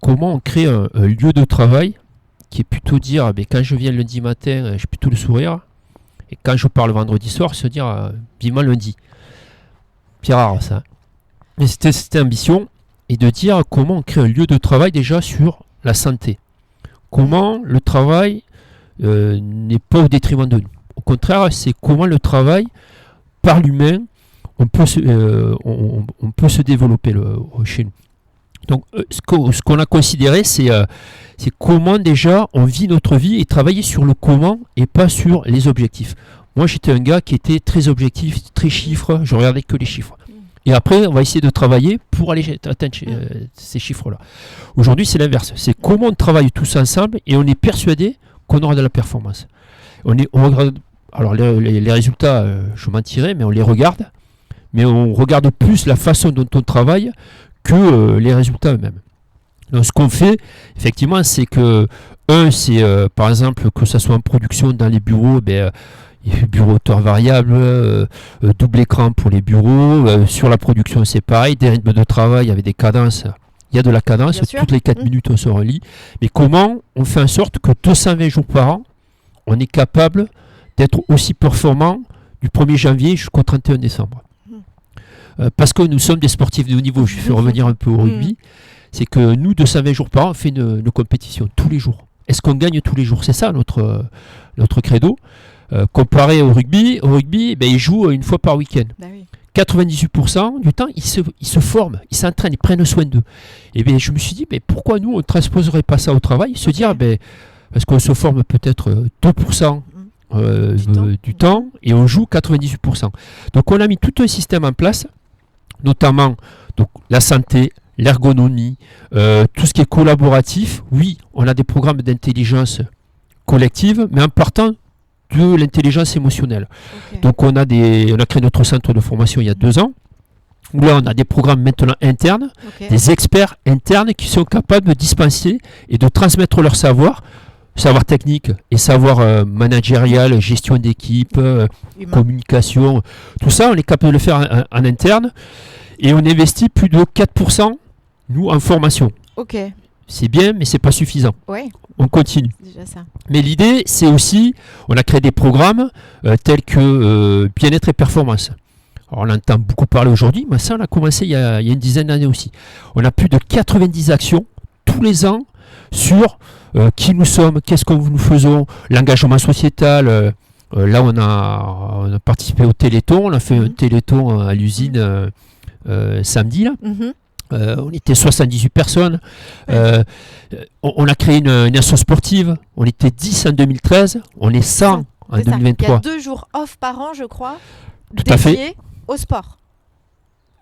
comment on crée un lieu de travail qui est plutôt dire, quand je viens lundi matin, j'ai plutôt le sourire. Et quand je pars le vendredi soir, se dire vivement lundi. C'est rare ça. Mais c'était l'ambition, et de dire comment on crée un lieu de travail déjà sur la santé. Comment le travail n'est pas au détriment de nous. Au contraire, c'est comment le travail, par l'humain, on peut se développer chez nous. Donc, ce qu'on a considéré, c'est comment déjà on vit notre vie, et travailler sur le comment et pas sur les objectifs. Moi, j'étais un gars qui était très objectif, très chiffre, je regardais que les chiffres. Et après, on va essayer de travailler pour aller atteindre ces chiffres-là. Aujourd'hui, c'est l'inverse. C'est comment on travaille tous ensemble, et on est persuadé qu'on aura de la performance. On regarde, alors les résultats, je mentirais, mais on les regarde. Mais on regarde plus la façon dont on travaille que les résultats eux-mêmes. Donc ce qu'on fait, effectivement, c'est que, c'est par exemple, que ce soit en production dans les bureaux, bureau hauteur variable, double écran pour les bureaux. Sur la production, c'est pareil, des rythmes de travail avec des cadences. Il y a de la cadence, toutes les 4 minutes on se relie. Mais comment on fait en sorte que 220 jours par an, on est capable d'être aussi performant du 1er janvier jusqu'au 31 décembre. Parce que nous sommes des sportifs de haut niveau. Je vais revenir un peu au rugby. C'est que nous, 220 jours par an, on fait nos compétitions tous les jours. Est-ce qu'on gagne tous les jours? C'est ça notre credo. Comparé au rugby, ils jouent une fois par week-end. Bah oui. 98% du temps, ils se forment, ils s'entraînent, ils prennent soin d'eux. Et bien, je me suis dit, pourquoi nous, on ne transposerait pas ça au travail? Se dire, parce qu'on se forme peut-être 2% du temps, et on joue 98%. Donc, on a mis tout un système en place, notamment donc, la santé, l'ergonomie, tout ce qui est collaboratif. Oui, on a des programmes d'intelligence collective, mais en partant de l'intelligence émotionnelle. Okay. Donc on a créé notre centre de formation il y a 2 ans, où là on a des programmes maintenant internes, des experts internes qui sont capables de dispenser et de transmettre leur savoir technique et savoir managérial, gestion d'équipe, communication, tout ça on est capable de le faire en interne, et on investit plus de 4% nous en formation. Ok. C'est bien, mais c'est pas suffisant. Ouais. On continue. Déjà ça. Mais l'idée, c'est aussi, on a créé des programmes tels que bien-être et performance. Alors, on entend beaucoup parler aujourd'hui, mais ça, on a commencé il y a une dizaine d'années aussi. On a plus de 90 actions tous les ans sur qui nous sommes, qu'est-ce que nous faisons, l'engagement sociétal. Là, on a participé au Téléthon. On a fait un Téléthon à l'usine samedi, là. On était 78 personnes. On a créé une asso sportive. On était 10 en 2013. On est 100 en 2023. Il y a 2 jours off par an, je crois, dédiés au sport.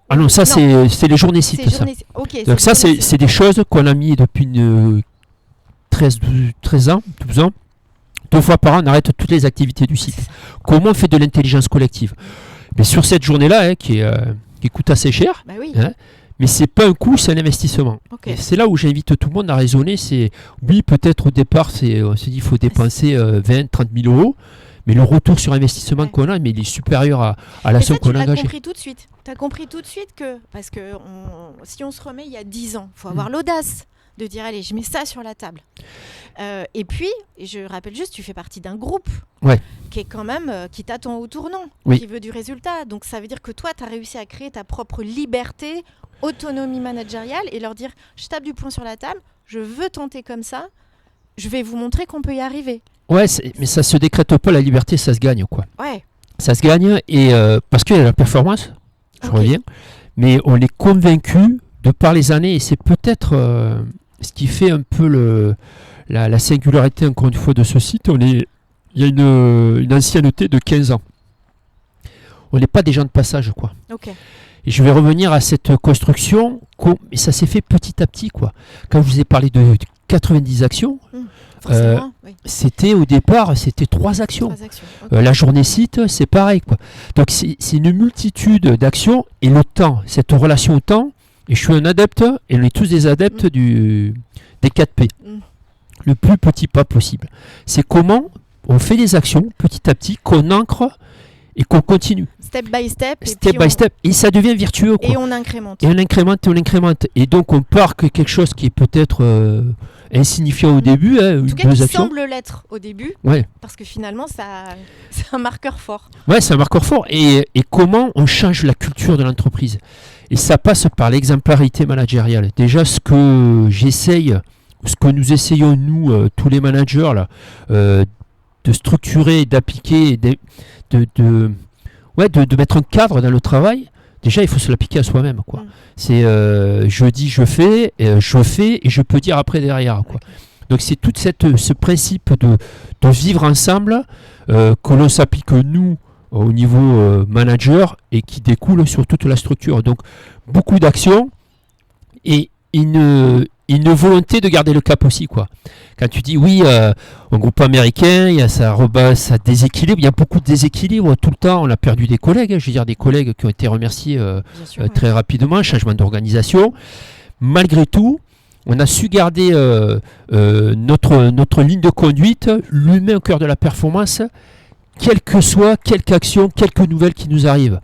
Ah non, ça c'est les journées sites. Okay, donc ça c'est des choses qu'on a mis depuis 13 ans, 12 ans. 2 fois par an, on arrête toutes les activités du site. Comment on fait de l'intelligence collective? Mais sur cette journée-là, qui coûte assez cher, mais c'est pas un coût, c'est un investissement. Okay. C'est là où j'invite tout le monde à raisonner. C'est oui, peut-être au départ, on se dit qu'il faut dépenser 20, 30 000 euros, mais le retour sur investissement qu'on a, il est supérieur à la somme qu'on a engagée. Tu as compris tout de suite. Tu as compris tout de suite que, parce que si on se remet il y a 10 ans, il faut avoir l'audace de dire allez, je mets ça sur la table. Et puis, je rappelle juste, tu fais partie d'un groupe qui est quand même, qui t'attend au tournant, qui veut du résultat. Donc ça veut dire que toi, tu as réussi à créer ta propre liberté, autonomie managériale, et leur dire je tape du poing sur la table, je veux tenter comme ça, je vais vous montrer qu'on peut y arriver. Ouais, mais ça se décrète pas, la liberté, ça se gagne, quoi. Ouais. Ça se gagne, et parce qu'il y a la performance, je reviens, mais on est convaincu de par les années, et c'est peut-être ce qui fait un peu la singularité, encore une fois, de ce site. Il y a une ancienneté de 15 ans. on n'est pas des gens de passage, quoi. Ok. Et je vais revenir à cette construction, et ça s'est fait petit à petit, quoi. Quand je vous ai parlé de 90 actions, oui. c'était au départ, c'était 3 actions. 3 actions. Okay. La journée site, c'est pareil, quoi. Donc c'est une multitude d'actions, et le temps, cette relation au temps, et je suis un adepte, et on est tous des adeptes des 4 P. Le plus petit pas possible. C'est comment on fait des actions petit à petit, qu'on ancre et qu'on continue. Step by step. Step by step. Et ça devient virtueux, quoi. Et on incrémente. Et on incrémente. Et donc on part que quelque chose qui est peut-être insignifiant au début. En tout cas, qui semble l'être au début. Ouais. Parce que finalement, c'est un marqueur fort. Ouais, c'est un marqueur fort. Et comment on change la culture de l'entreprise. Et ça passe par l'exemplarité managériale. Déjà, ce que j'essaye, ce que nous essayons, nous, tous les managers, là, de structurer, d'appliquer, de mettre un cadre dans le travail, déjà il faut se l'appliquer à soi-même, quoi. C'est je dis je fais et je peux dire après derrière, quoi. Donc c'est tout ce principe de vivre ensemble que l'on s'applique nous au niveau manager et qui découle sur toute la structure. Donc beaucoup d'actions et une volonté de garder le cap aussi, quoi. Quand tu dis oui, au groupe américain, il y a ça déséquilibre, il y a beaucoup de déséquilibre tout le temps. On a perdu des collègues, je veux dire des collègues qui ont été remerciés très rapidement, changement d'organisation. Malgré tout, on a su garder notre ligne de conduite, l'humain au cœur de la performance, quelle que soit, quelque action, quelques nouvelles qui nous arrivent.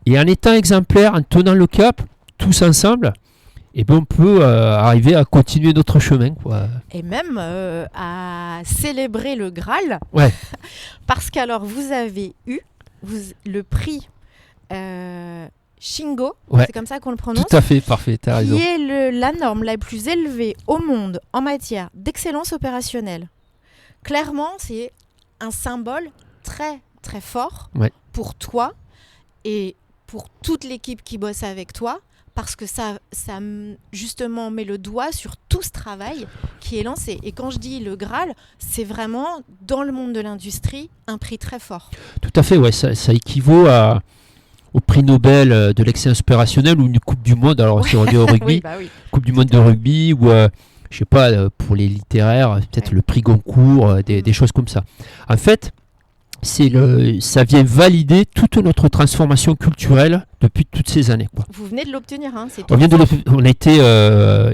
Et en étant exemplaire, en tenant le cap, tous ensemble, et bien on peut arriver à continuer notre chemin, quoi. Et même à célébrer le Graal. Ouais. Parce qu'alors vous avez eu le prix Shingo, c'est comme ça qu'on le prononce. Tout à fait, parfait, tu as raison. Qui est la norme la plus élevée au monde en matière d'excellence opérationnelle. Clairement, c'est un symbole très très fort pour toi et pour toute l'équipe qui bosse avec toi. Parce que ça justement met le doigt sur tout ce travail qui est lancé. Et quand je dis le Graal, c'est vraiment, dans le monde de l'industrie, un prix très fort. Tout à fait, ouais, ça équivaut au prix Nobel de l'excellence opérationnelle ou une Coupe du Monde, alors si on dit au rugby, Coupe du Monde de rugby, ou je sais pas, pour les littéraires, peut-être le prix Goncourt, des choses comme ça. En fait, ça vient valider toute notre transformation culturelle depuis toutes ces années, quoi. Vous venez de l'obtenir, hein, c'est on a été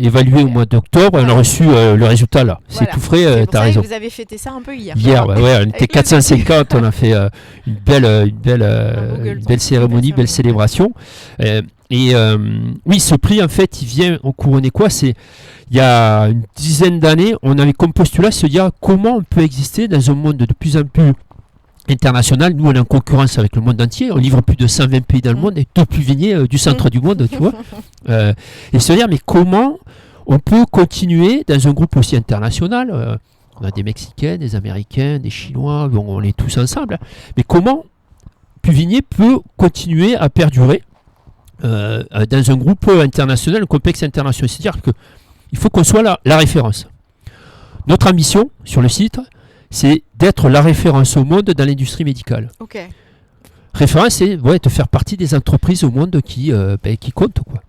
évalué au mois d'octobre et on a reçu le résultat là. C'est tout frais, tu as raison. Vous avez fêté ça un peu hier. Hier, on était 450, on a fait une belle cérémonie, belle célébration. Oui, ce prix, en fait, il vient en couronner quoi ? Il y a une dizaine d'années, on avait comme postulat se dire comment on peut exister dans un monde de plus en plus international. Nous, on est en concurrence avec le monde entier. On livre plus de 120 pays dans le monde et tout plus vigné du centre du monde, tu vois. Et se dire, mais comment on peut continuer dans un groupe aussi international on a des Mexicains, des Américains, des Chinois, bon, on est tous ensemble. Mais comment Puvigné peut continuer à perdurer dans un groupe international, un complexe international. C'est-à-dire qu'il faut qu'on soit la référence. Notre ambition sur le site, c'est d'être la référence au monde dans l'industrie médicale. Okay. Référence, c'est de faire partie des entreprises au monde qui comptent, quoi.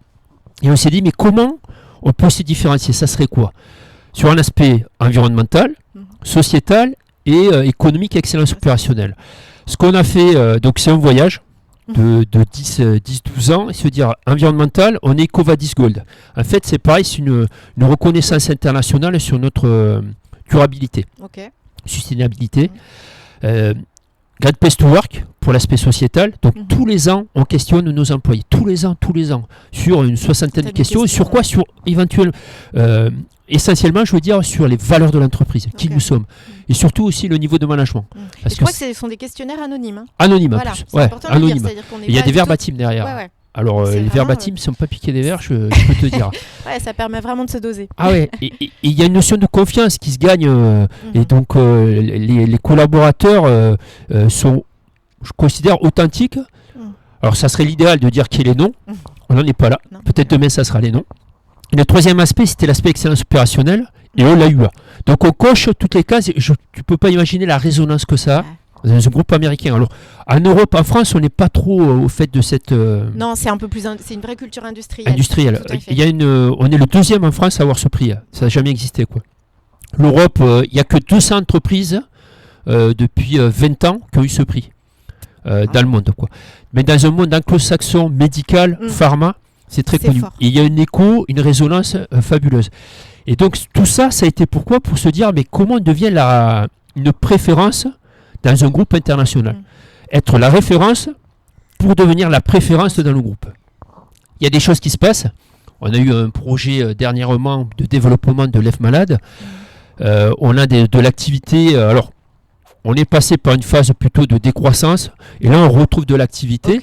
Et on s'est dit, mais comment on peut se différencier ? Ça serait quoi ? Sur un aspect environnemental, sociétal et économique, excellence opérationnelle. Ce qu'on a fait, donc c'est un voyage de 10-12 ans, et se dire environnemental, on est EcoVadis Gold. En fait, c'est pareil, c'est une reconnaissance internationale sur notre durabilité. Okay. Sustainabilité, Great Place to Work pour l'aspect sociétal. Donc tous les ans, on questionne nos employés. Tous les ans, sur une soixantaine de questions. Sur quoi ? Sur essentiellement, je veux dire, sur les valeurs de l'entreprise, qui nous sommes. Et surtout aussi le niveau de management. Parce je crois que ce sont des questionnaires anonymes. Hein. Anonymes, voilà, en plus. C'est important de anonymes. dire, c'est-à-dire qu'on est il y a des verbatims derrière. Ouais. Alors, les verbatims ne sont pas piqués des verres, je peux te dire. Ouais, ça permet vraiment de se doser. Ah ouais, et il y a une notion de confiance qui se gagne. Et donc, les collaborateurs sont, je considère, authentiques. Alors, ça serait l'idéal de dire qu'il est non. On n'en est pas là. Non. Peut-être demain, ça sera les non. Et le troisième aspect, c'était l'aspect excellence opérationnelle. Et on l'a eu. Donc, on coche toutes les cases. Tu ne peux pas imaginer la résonance que ça a. dans un groupe américain. Alors, en Europe, en France, on n'est pas trop au fait de cette... Non, c'est un peu plus... c'est une vraie culture industrielle. Industrielle. On est le deuxième en France à avoir ce prix. Ça n'a jamais existé, quoi. L'Europe, il n'y a que 200 entreprises depuis 20 ans qui ont eu ce prix dans le monde, quoi. Mais dans un monde anglo-saxon, médical, pharma, c'est très connu. Et il y a une écho, une résonance fabuleuse. Et donc, tout ça, ça a été pourquoi? Pour se dire, mais comment on devient une préférence dans un groupe international. Être la référence pour devenir la préférence dans le groupe. Il y a des choses qui se passent. On a eu un projet dernièrement de développement de l'EF Malade. On a de l'activité. Alors, on est passé par une phase plutôt de décroissance. Et là, on retrouve de l'activité.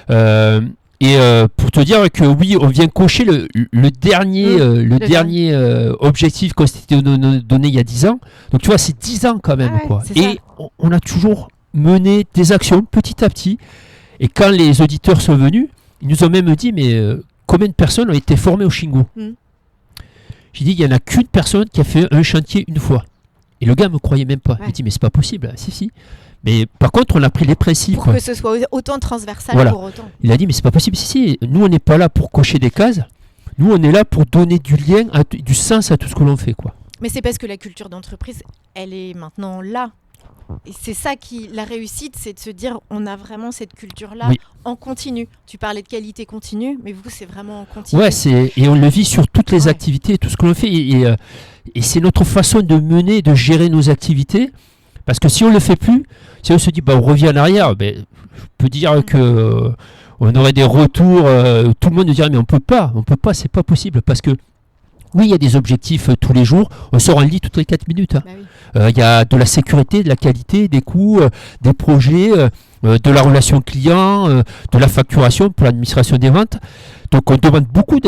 Pour te dire que oui, on vient cocher le dernier objectif qu'on s'était donné il y a 10 ans. Donc tu vois, c'est 10 ans quand même. Quoi. Et on a toujours mené des actions petit à petit. Et quand les auditeurs sont venus, ils nous ont même dit, mais combien de personnes ont été formées au Shingo? J'ai dit, il n'y en a qu'une personne qui a fait un chantier une fois. Et le gars ne me croyait même pas. Il m'a dit, mais c'est pas possible. Si. Mais par contre, on a pris les principes. Pour que ce soit autant transversal pour autant. Il a dit, mais c'est pas possible. Si. Nous, on n'est pas là pour cocher des cases. Nous, on est là pour donner du lien, du sens à tout ce que l'on fait, quoi. Mais c'est parce que la culture d'entreprise, elle est maintenant là. Et c'est ça la réussite, c'est de se dire, on a vraiment cette culture-là en continu. Tu parlais de qualité continue, mais vous, c'est vraiment en continu. Ouais, et on le vit sur toutes les activités, tout ce que l'on fait. Et c'est notre façon de mener, de gérer nos activités. Parce que si on ne le fait plus, si on se dit on revient en arrière, je peux dire que on aurait des retours, tout le monde nous dirait mais on peut pas, c'est pas possible. Parce que oui, il y a des objectifs tous les jours, on sort un lit toutes les 4 minutes. Il y a de la sécurité, de la qualité, des coûts, des projets, de la relation client, de la facturation pour l'administration des ventes. Donc on demande beaucoup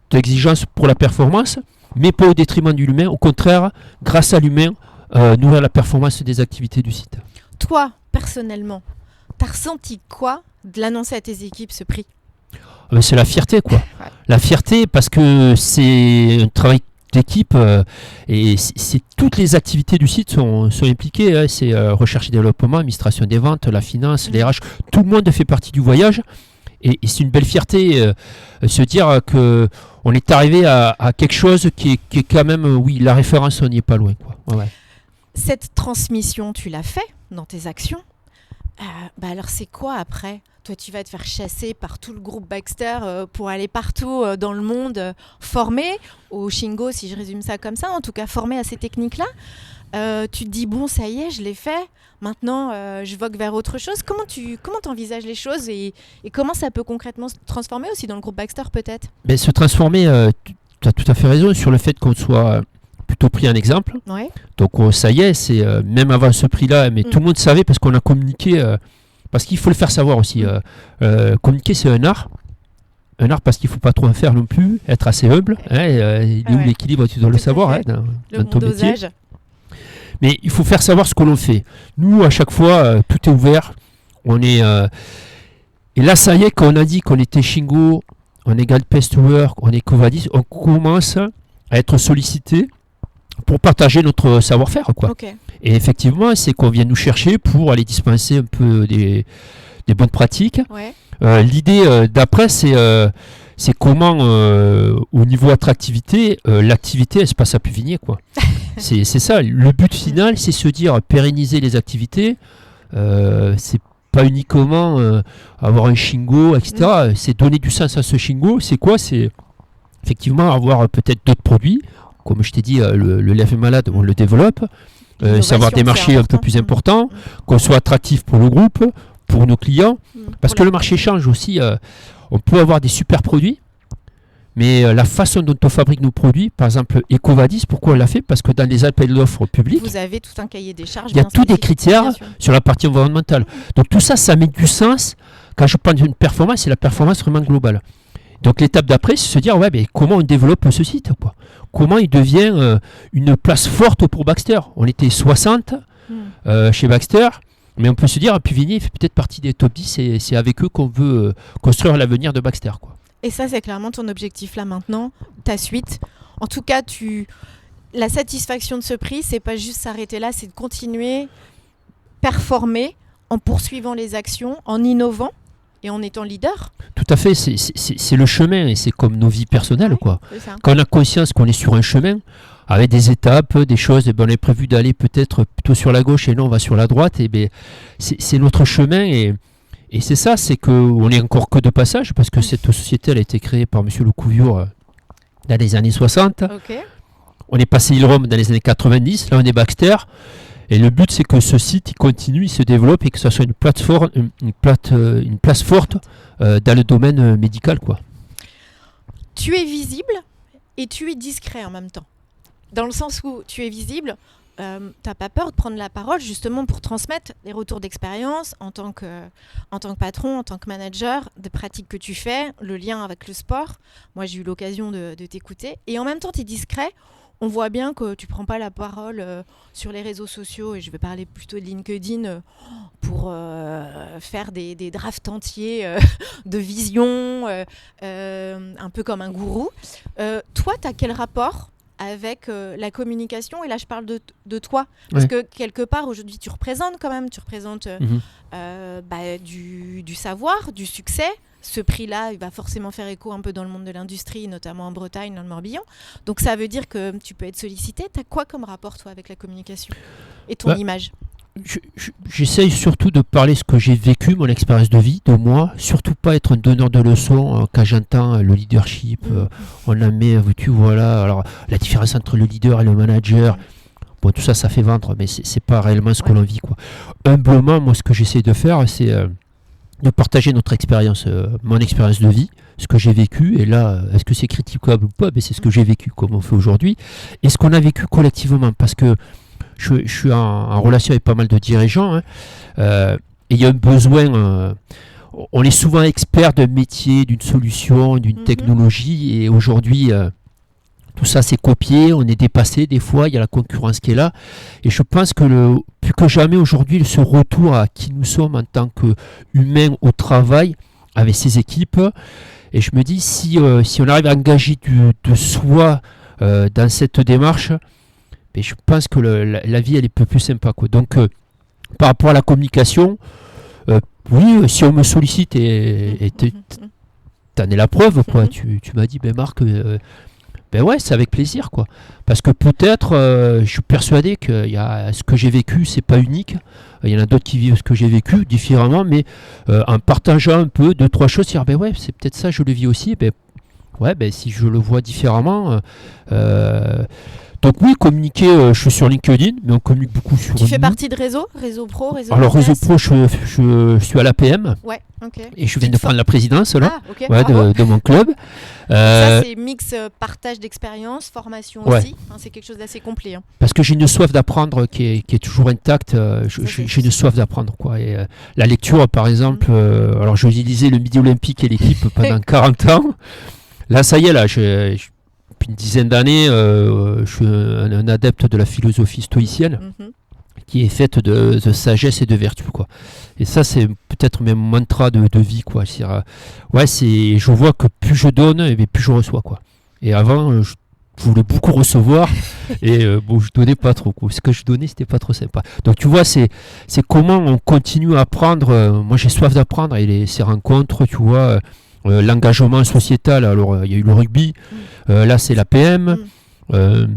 d'exigences pour la performance, mais pas au détriment de l'humain. Au contraire, grâce à l'humain, nourrir la performance des activités du site. Toi, personnellement, t'as ressenti quoi de l'annoncer à tes équipes, ce prix? C'est la fierté, quoi. La fierté parce que c'est un travail d'équipe et toutes les activités du site sont impliquées. Hein. C'est recherche et développement, administration des ventes, la finance, les RH. Tout le monde fait partie du voyage et c'est une belle fierté se dire que on est arrivé à quelque chose qui est quand même, la référence, on n'y est pas loin, quoi. Cette transmission, tu l'as fait dans tes actions. Alors c'est quoi après? Toi, tu vas te faire chasser par tout le groupe Baxter pour aller partout dans le monde, former au Shingo, si je résume ça comme ça, en tout cas former à ces techniques-là. Tu te dis, bon, ça y est, je l'ai fait. Maintenant, je vogue vers autre chose. Comment t'envisages les choses et comment ça peut concrètement se transformer aussi dans le groupe Baxter peut-être? Se transformer, tu as tout à fait raison sur le fait qu'on soit plutôt pris un exemple. Donc ça y est, c'est même avant ce prix-là, mais tout le monde savait parce qu'on a communiqué, parce qu'il faut le faire savoir aussi. Communiquer, c'est un art. Un art parce qu'il ne faut pas trop en faire non plus, être assez humble. Il est où l'équilibre, tu dois le savoir dans ton métier. Mais il faut faire savoir ce que l'on fait. Nous, à chaque fois, tout est ouvert. On est, et là, ça y est, quand on a dit qu'on était Shingo, on est Galpest Work, on est Covadis, on commence à être sollicité pour partager notre savoir-faire, quoi. Et effectivement, c'est qu'on vient nous chercher pour aller dispenser un peu des bonnes pratiques. L'idée d'après, c'est comment, au niveau attractivité, l'activité, elle se passe à Puvigné, quoi. C'est ça. Le but final, c'est se dire pérenniser les activités. C'est pas uniquement avoir un Shingo, etc. C'est donner du sens à ce Shingo. C'est quoi? C'est effectivement avoir peut-être d'autres produits. Comme je t'ai dit, le lait malade, on le développe. Savoir des marchés un peu plus importants, qu'on soit attractif pour le groupe, pour nos clients. Parce que le marché change aussi. On peut avoir des super produits, mais la façon dont on fabrique nos produits, par exemple Ecovadis, pourquoi on l'a fait? Parce que dans les appels d'offres publics, vous avez tout un cahier des charges. Il y a tous des critères sur la partie environnementale. Donc tout ça, ça met du sens. Quand je parle d'une performance, c'est la performance vraiment globale. Donc l'étape d'après, c'est se dire mais comment on développe ce site, quoi. Comment il devient une place forte pour Baxter. On était 60 chez Baxter, mais on peut se dire Puvigny fait peut-être partie des top 10 et c'est avec eux qu'on veut construire l'avenir de Baxter, quoi. Et ça, c'est clairement ton objectif là maintenant, ta suite. En tout cas, la satisfaction de ce prix, c'est pas juste s'arrêter là, c'est de continuer performer en poursuivant les actions, en innovant et en étant leader. Tout à fait, c'est le chemin et c'est comme nos vies personnelles, quoi. C'est ça. Quand on a conscience qu'on est sur un chemin, avec des étapes, des choses, on est prévu d'aller peut-être plutôt sur la gauche et non, on va sur la droite, et c'est notre chemin et c'est ça, c'est qu'on n'est encore que de passage, parce que cette société, elle a été créée par M. Lecouviure dans les années 60. Ok. On est passé Ilrom dans les années 90, là on est Baxter. Et le but, c'est que ce site il continue, il se développe et que ce soit une plateforme, une place forte dans le domaine médical, quoi. Tu es visible et tu es discret en même temps. Dans le sens où tu es visible, t'as pas peur de prendre la parole justement pour transmettre les retours d'expérience en tant que patron, en tant que manager, des pratiques que tu fais, le lien avec le sport. Moi, j'ai eu l'occasion de t'écouter. Et en même temps, tu es discret. On voit bien que tu prends pas la parole sur les réseaux sociaux, et je vais parler plutôt de LinkedIn pour faire des drafts entiers de vision, un peu comme un gourou. Toi, tu as quel rapport avec la communication? Et là, je parle de toi. Parce que quelque part, aujourd'hui, tu représentes du savoir, du succès. Ce prix-là, il va forcément faire écho un peu dans le monde de l'industrie, notamment en Bretagne, dans le Morbihan. Donc ça veut dire que tu peux être sollicité. Tu as quoi comme rapport, toi, avec la communication et ton image? J'essaye surtout de parler ce que j'ai vécu, mon expérience de vie, de moi. Surtout pas être un donneur de leçons quand j'entends le leadership. On en met, voilà. Alors, la différence entre le leader et le manager, bon, tout ça, ça fait vendre, mais c'est pas réellement ce que l'on vit, quoi. Humblement, moi, ce que j'essaie de faire, c'est de partager notre expérience, mon expérience de vie, ce que j'ai vécu, et là, est-ce que c'est critiquable ou pas? C'est ce que j'ai vécu, comme on fait aujourd'hui, et ce qu'on a vécu collectivement, parce que je suis en relation avec pas mal de dirigeants, et il y a un besoin, on est souvent expert d'un métier, d'une solution, d'une technologie, et aujourd'hui, tout ça c'est copié, on est dépassé des fois, il y a la concurrence qui est là, et je pense que plus que jamais aujourd'hui, ce retour à qui nous sommes en tant qu'humains au travail avec ses équipes, et je me dis si on arrive à engager de soi dans cette démarche, je pense que la vie elle est un peu plus sympa, quoi. Donc par rapport à la communication, oui, si on me sollicite et t'en es la preuve, quoi. Tu m'as dit, Marc, ouais, c'est avec plaisir, quoi. Parce que peut-être, je suis persuadé que ce que j'ai vécu, c'est pas unique. Il y en a d'autres qui vivent ce que j'ai vécu différemment, mais en partageant un peu 2-3 choses, dire, ouais, c'est peut-être ça, je le vis aussi. Si je le vois différemment. Donc oui, communiquer, je suis sur LinkedIn, mais on communique beaucoup sur... Tu fais partie de réseau pro, réseau Alors réseau pro, je suis à l'APM. Ouais, ok. Et je viens de prendre la présidence là, okay, de mon club. Ça c'est mix partage d'expérience, formation aussi. Enfin, c'est quelque chose d'assez complet. Parce que j'ai une soif d'apprendre qui est toujours intacte. J'ai une soif d'apprendre, quoi. Et la lecture, par exemple, alors je lisais le Midi Olympique et l'équipe pendant 40 ans. Là, ça y est, là, depuis une dizaine d'années, je suis un adepte de la philosophie stoïcienne, qui est faite de sagesse et de vertu, quoi. Et ça, c'est peut-être même mon mantra de vie, quoi. Je vois que plus je donne, plus je reçois, quoi. Et avant, je voulais beaucoup recevoir, et je donnais pas trop, quoi. Ce que je donnais, c'était pas trop sympa. Donc tu vois, c'est comment on continue à apprendre. Moi, j'ai soif d'apprendre, et ces rencontres, tu vois. L'engagement sociétal, alors il y a eu le rugby, là c'est l'APM, je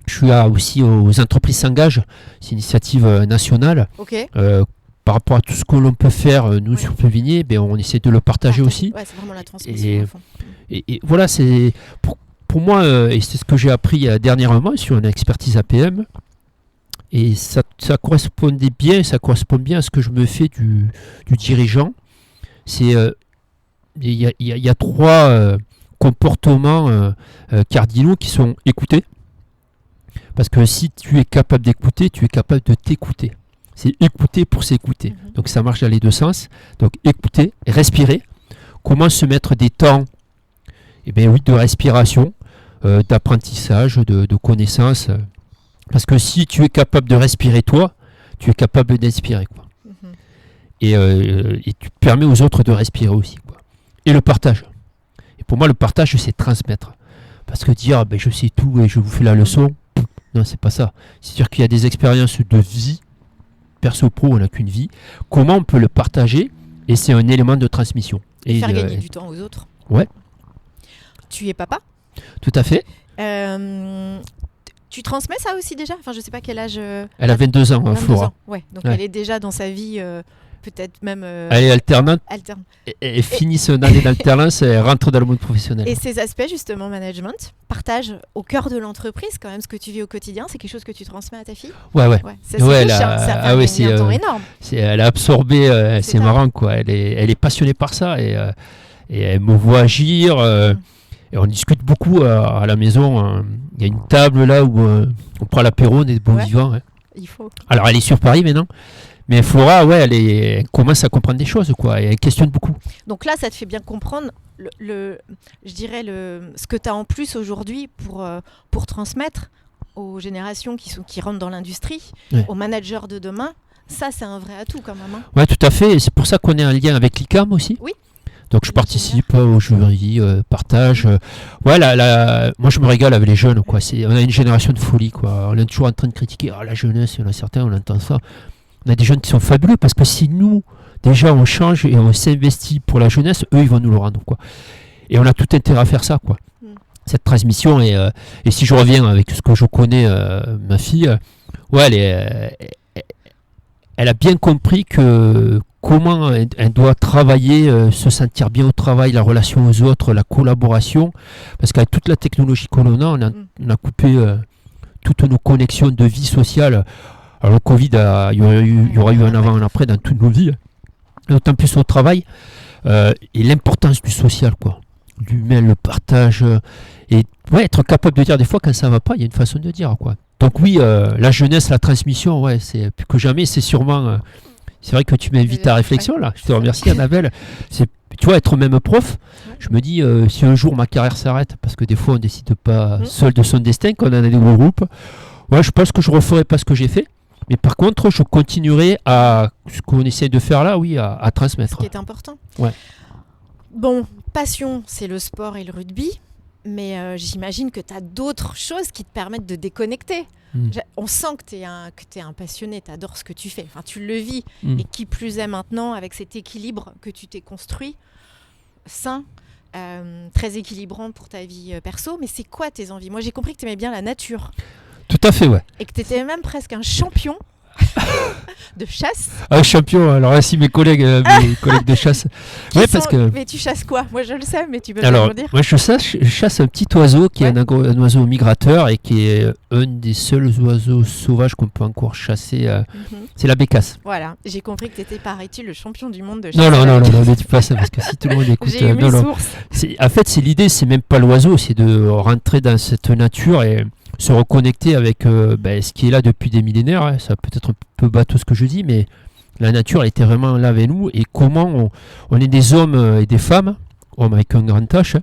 suis aussi aux entreprises s'engagent, c'est une initiative nationale. Par rapport à tout ce que l'on peut faire, nous sur Plevigné, on essaie de le partager aussi. Ouais, c'est vraiment la transmission. Et voilà, c'est pour moi, et c'est ce que j'ai appris dernièrement sur une expertise APM, et ça correspondait bien, ça correspond bien à ce que je me fais du dirigeant. C'est il y a 3 comportements cardinaux qui sont écoutés. Parce que si tu es capable d'écouter, tu es capable de t'écouter. C'est écouter pour s'écouter. Donc ça marche dans les deux sens. Donc écouter, respirer. Comment se mettre des temps de respiration, d'apprentissage, de connaissance. Parce que si tu es capable de respirer toi, tu es capable d'inspirer, quoi. Et tu permets aux autres de respirer aussi, quoi. Et le partage. Et pour moi, le partage, c'est transmettre. Parce que dire, je sais tout et je vous fais la leçon, non, c'est pas ça. C'est-à-dire qu'il y a des expériences de vie perso-pro, on n'a qu'une vie. Comment on peut le partager? Et c'est un élément de transmission. Et faire gagner du temps aux autres. Ouais. Tu es papa? Tout à fait. Tu transmets ça aussi déjà? Enfin, je sais pas quel âge. Elle a 22 ans, Flora. Ouais, donc elle est déjà dans sa vie, peut-être même. Elle est alternante. Elle finit son année d'alternance et elle rentre dans le monde professionnel. Et ces aspects, justement, management, partage au cœur de l'entreprise, quand même, ce que tu vis au quotidien, c'est quelque chose que tu transmets à ta fille? Ouais. Ça, c'est un temps énorme. Elle a absorbé, c'est marrant, quoi. Elle est passionnée par ça et elle me voit agir. Et on discute beaucoup à la maison. Il y a une table là où on prend l'apéro, on est de bons vivants. Hein. Il faut. Alors elle est sur Paris maintenant. Mais Flora, elle commence à comprendre des choses, quoi. Et elle questionne beaucoup. Donc là, ça te fait bien comprendre ce que tu as en plus aujourd'hui pour transmettre aux générations qui rentrent dans l'industrie, aux managers de demain. Ça, c'est un vrai atout quand même. Hein. Oui, tout à fait. Et c'est pour ça qu'on est en lien avec l'ICAM aussi. Oui. Donc je participe aux jurys, partage. Moi je me régale avec les jeunes, quoi. On a une génération de folie, quoi. On est toujours en train de critiquer la jeunesse, il y en a certains, on entend ça. On a des jeunes qui sont fabuleux parce que si nous, déjà, on change et on s'investit pour la jeunesse, eux, ils vont nous le rendre, quoi. Et on a tout intérêt à faire ça, quoi. Cette transmission. Et si je reviens avec ce que je connais, ma fille, elle a bien compris que comment elle doit travailler, se sentir bien au travail, la relation aux autres, la collaboration. Parce qu'avec toute la technologie que l'on a, on a coupé toutes nos connexions de vie sociale. Alors le Covid, il y aura eu un avant et un après dans toutes nos vies. D'autant plus au travail. Et l'importance du social, quoi. L'humain, le partage. Et être capable de dire des fois quand ça ne va pas, il y a une façon de dire, quoi. Donc oui, la jeunesse, la transmission, c'est plus que jamais, c'est sûrement... c'est vrai que tu m'invites à réflexion, là. Je te remercie, Annabelle. Tu vois, être même prof, je me dis, si un jour ma carrière s'arrête, parce que des fois, on ne décide pas seul de son destin, quand on a des gros groupes, je pense que je ne referai pas ce que j'ai fait. Mais par contre, je continuerai à ce qu'on essaie de faire là, à transmettre. Ce qui est important. Ouais. Bon, passion, c'est le sport et le rugby. Mais j'imagine que tu as d'autres choses qui te permettent de déconnecter. On sent que tu es un passionné, tu adores ce que tu fais. Enfin, tu le vis. Et qui plus est maintenant, avec cet équilibre que tu t'es construit, sain, très équilibrant pour ta vie perso. Mais c'est quoi tes envies? Moi, j'ai compris que tu aimais bien la nature. Tout à fait, ouais. Et que tu étais même presque un champion de chasse. Un champion, alors là, si mes collègues de chasse. Mais tu chasses quoi? Moi je le sais, mais tu peux me le dire. Moi je chasse un petit oiseau qui est un oiseau migrateur et qui est un des seuls oiseaux sauvages qu'on peut encore chasser. C'est la bécasse. Voilà, j'ai compris que tu étais, paraît-il, le champion du monde de chasse. Non, ne dis pas ça parce que si tout le monde écoute. J'ai eu mes sources. En fait, c'est l'idée, c'est même pas l'oiseau, c'est de rentrer dans cette nature et se reconnecter avec ce qui est là depuis des millénaires. Hein. Ça peut être un peu bateau ce que je dis, mais la nature elle était vraiment là avec nous. Et comment on est des hommes et des femmes, hommes avec un grand H, hein.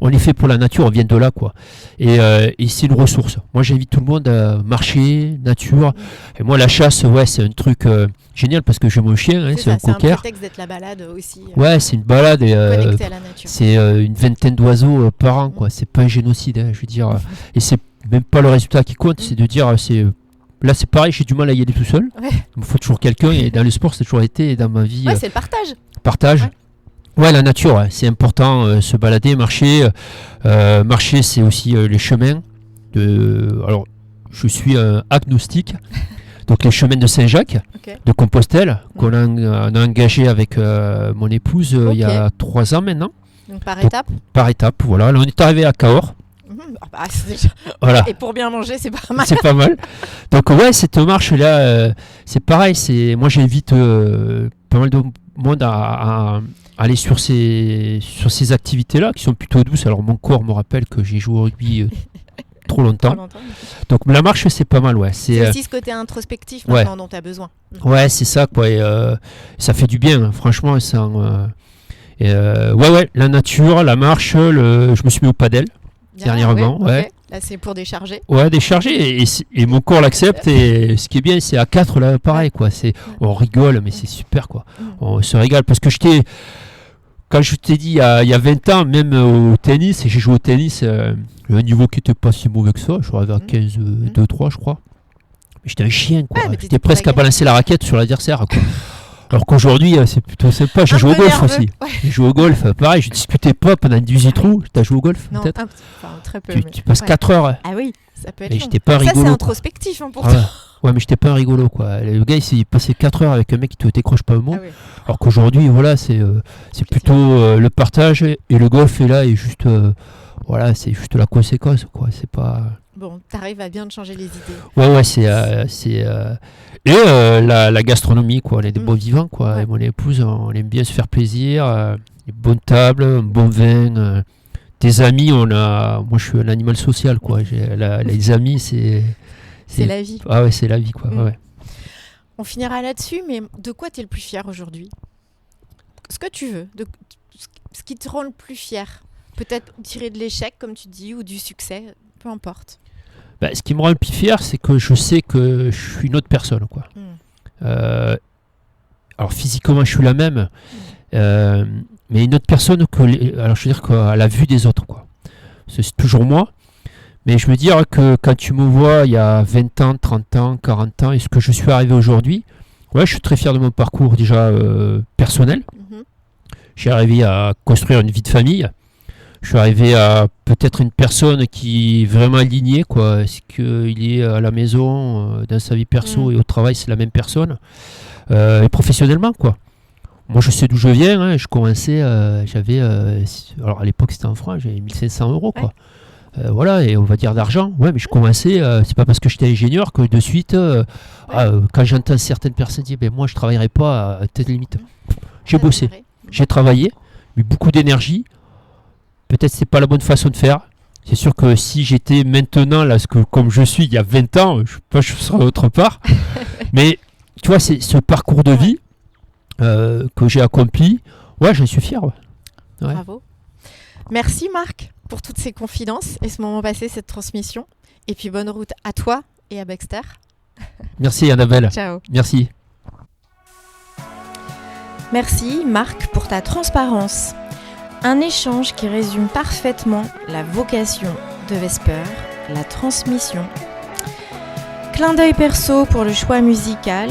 On est fait pour la nature, on vient de là, quoi. Et c'est une ressource. Moi, j'invite tout le monde à marcher, nature. Et moi, la chasse, c'est un truc génial parce que j'ai mon chien, hein, c'est un cocker. C'est un prétexte d'être la balade aussi. C'est une balade. Connecté à la nature. C'est une vingtaine d'oiseaux par an, quoi. C'est pas un génocide, hein, je veux dire. Et c'est même pas le résultat qui compte, c'est de dire, là, c'est pareil, j'ai du mal à y aller tout seul. Il me faut toujours quelqu'un. Et dans le sport, c'est toujours été, et dans ma vie. C'est le partage. Partage. La nature, c'est important, se balader, marcher. Marcher, c'est aussi les chemins. Alors, je suis agnostique. Donc, les chemins de Saint-Jacques, de Compostelle, qu'on a engagé avec mon épouse il y a 3 ans maintenant. Donc, par étape. Par étape, voilà. Là, on est arrivé à Cahors. Voilà. Et pour bien manger, c'est pas mal. C'est pas mal. Donc, cette marche-là, c'est pareil. Moi, j'invite pas mal de monde à aller sur ces activités-là qui sont plutôt douces. Alors mon corps me rappelle que j'ai joué au rugby trop longtemps. Donc la marche c'est pas mal, C'est aussi ce côté introspectif maintenant dont tu as besoin. C'est ça, quoi. Et, ça fait du bien, hein, franchement. La nature, la marche, je me suis mis au padel dernièrement. Là c'est pour décharger. Décharger et mon corps l'accepte et ce qui est bien c'est à 4 là pareil quoi. On rigole mais c'est super quoi. On se régale parce que quand je t'ai dit il y a 20 ans même au tennis, et j'ai joué au tennis un niveau qui n'était pas si mauvais que ça, je suis arrivé à 15-2-3 je crois. Mais j'étais un chien, quoi. Ouais, J'étais presque à balancer la raquette sur l'adversaire, quoi. Alors qu'aujourd'hui, c'est plutôt sympa. J'ai joué au golf aussi. Ouais. J'ai joué au golf, pareil, je discutais pas pendant 18 trous. T'as joué au golf, peut-être? Très peu. Tu passes 4 heures. Ah oui, ça peut être. Et j'étais pas rigolo. Ça, c'est introspectif, pour toi. Ouais, mais j'étais pas un rigolo, quoi. Le gars, il s'est passé 4 heures avec un mec qui te décroche pas un mot. Alors qu'aujourd'hui, voilà, c'est plutôt le partage et le golf est là et juste, voilà, c'est juste la conséquence, quoi. C'est pas. Bon, t'arrives à bien te changer les idées. Ouais, et la gastronomie, quoi. On est des bons vivants, quoi. Et mon épouse, on aime bien se faire plaisir. Une bonne table, un bon vin. Des amis, moi, je suis un animal social, quoi. Les amis, c'est la vie. Ah ouais, c'est la vie, quoi. Ouais. On finira là-dessus, mais de quoi tu es le plus fier aujourd'hui? Ce que tu veux, ce qui te rend le plus fier. Peut-être tirer de l'échec, comme tu dis, ou du succès, peu importe. Ce qui me rend le plus fier, c'est que je sais que je suis une autre personne, quoi. Alors physiquement, je suis la même, mais une autre personne alors je veux dire qu'à la vue des autres, quoi. C'est toujours moi. Mais je veux dire que quand tu me vois il y a 20 ans, 30 ans, 40 ans, et ce que je suis arrivé aujourd'hui, je suis très fier de mon parcours déjà personnel. J'ai arrivé à construire une vie de famille. Je suis arrivé à peut-être une personne qui est vraiment alignée, quoi. Est-ce qu'il est à la maison, dans sa vie perso et au travail, c'est la même personne. Et professionnellement, quoi. Moi, je sais d'où je viens. Je commençais, j'avais... alors, à l'époque, c'était en francs, j'avais 1500 €, quoi. Voilà, et on va dire d'argent. Ouais, mais je commençais, c'est pas parce que j'étais ingénieur que de suite, quand j'entends certaines personnes dire, moi je travaillerai pas à telle limite. J'ai bossé, j'ai travaillé, mais beaucoup d'énergie. Peut-être c'est pas la bonne façon de faire. C'est sûr que si j'étais maintenant, là, comme je suis il y a 20 ans, je sais pas, je serais autre part. Mais tu vois, c'est ce parcours de vie que j'ai accompli. Ouais, j'en suis fier. Ouais. Bravo. Merci Marc pour toutes ces confidences et ce moment passé, cette transmission. Et puis bonne route à toi et à Baxter. Merci Annabelle. Ciao. Merci. Merci Marc pour ta transparence. Un échange qui résume parfaitement la vocation de Vesper, la transmission. Clin d'œil perso pour le choix musical.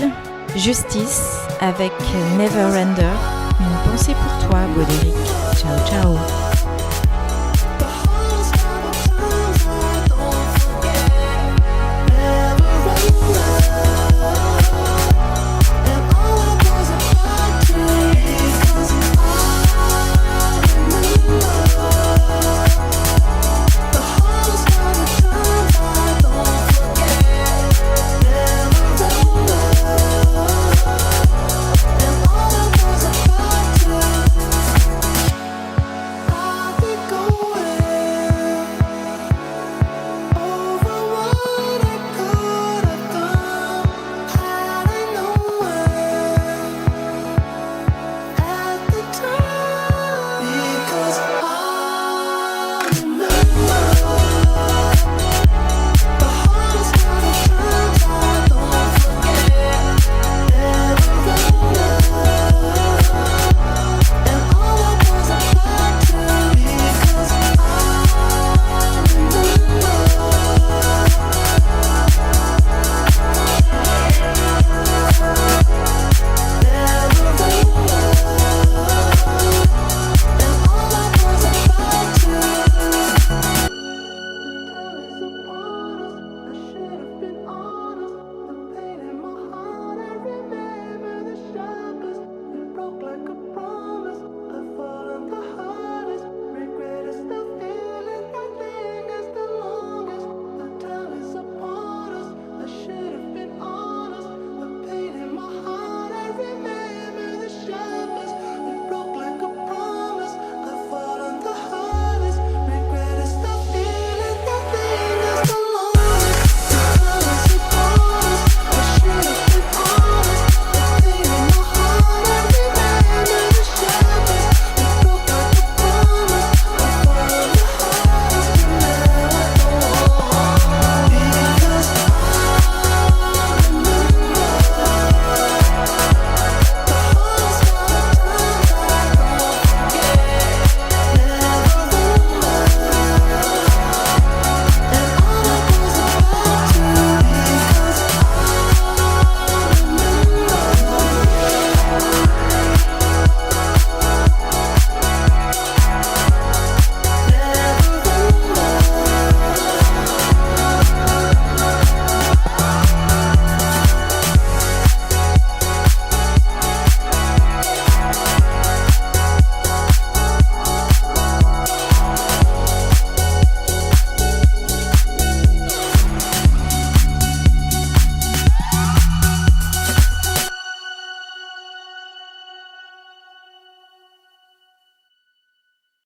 Justice avec Never Render. Une pensée pour toi, Baudéric. Ciao, ciao.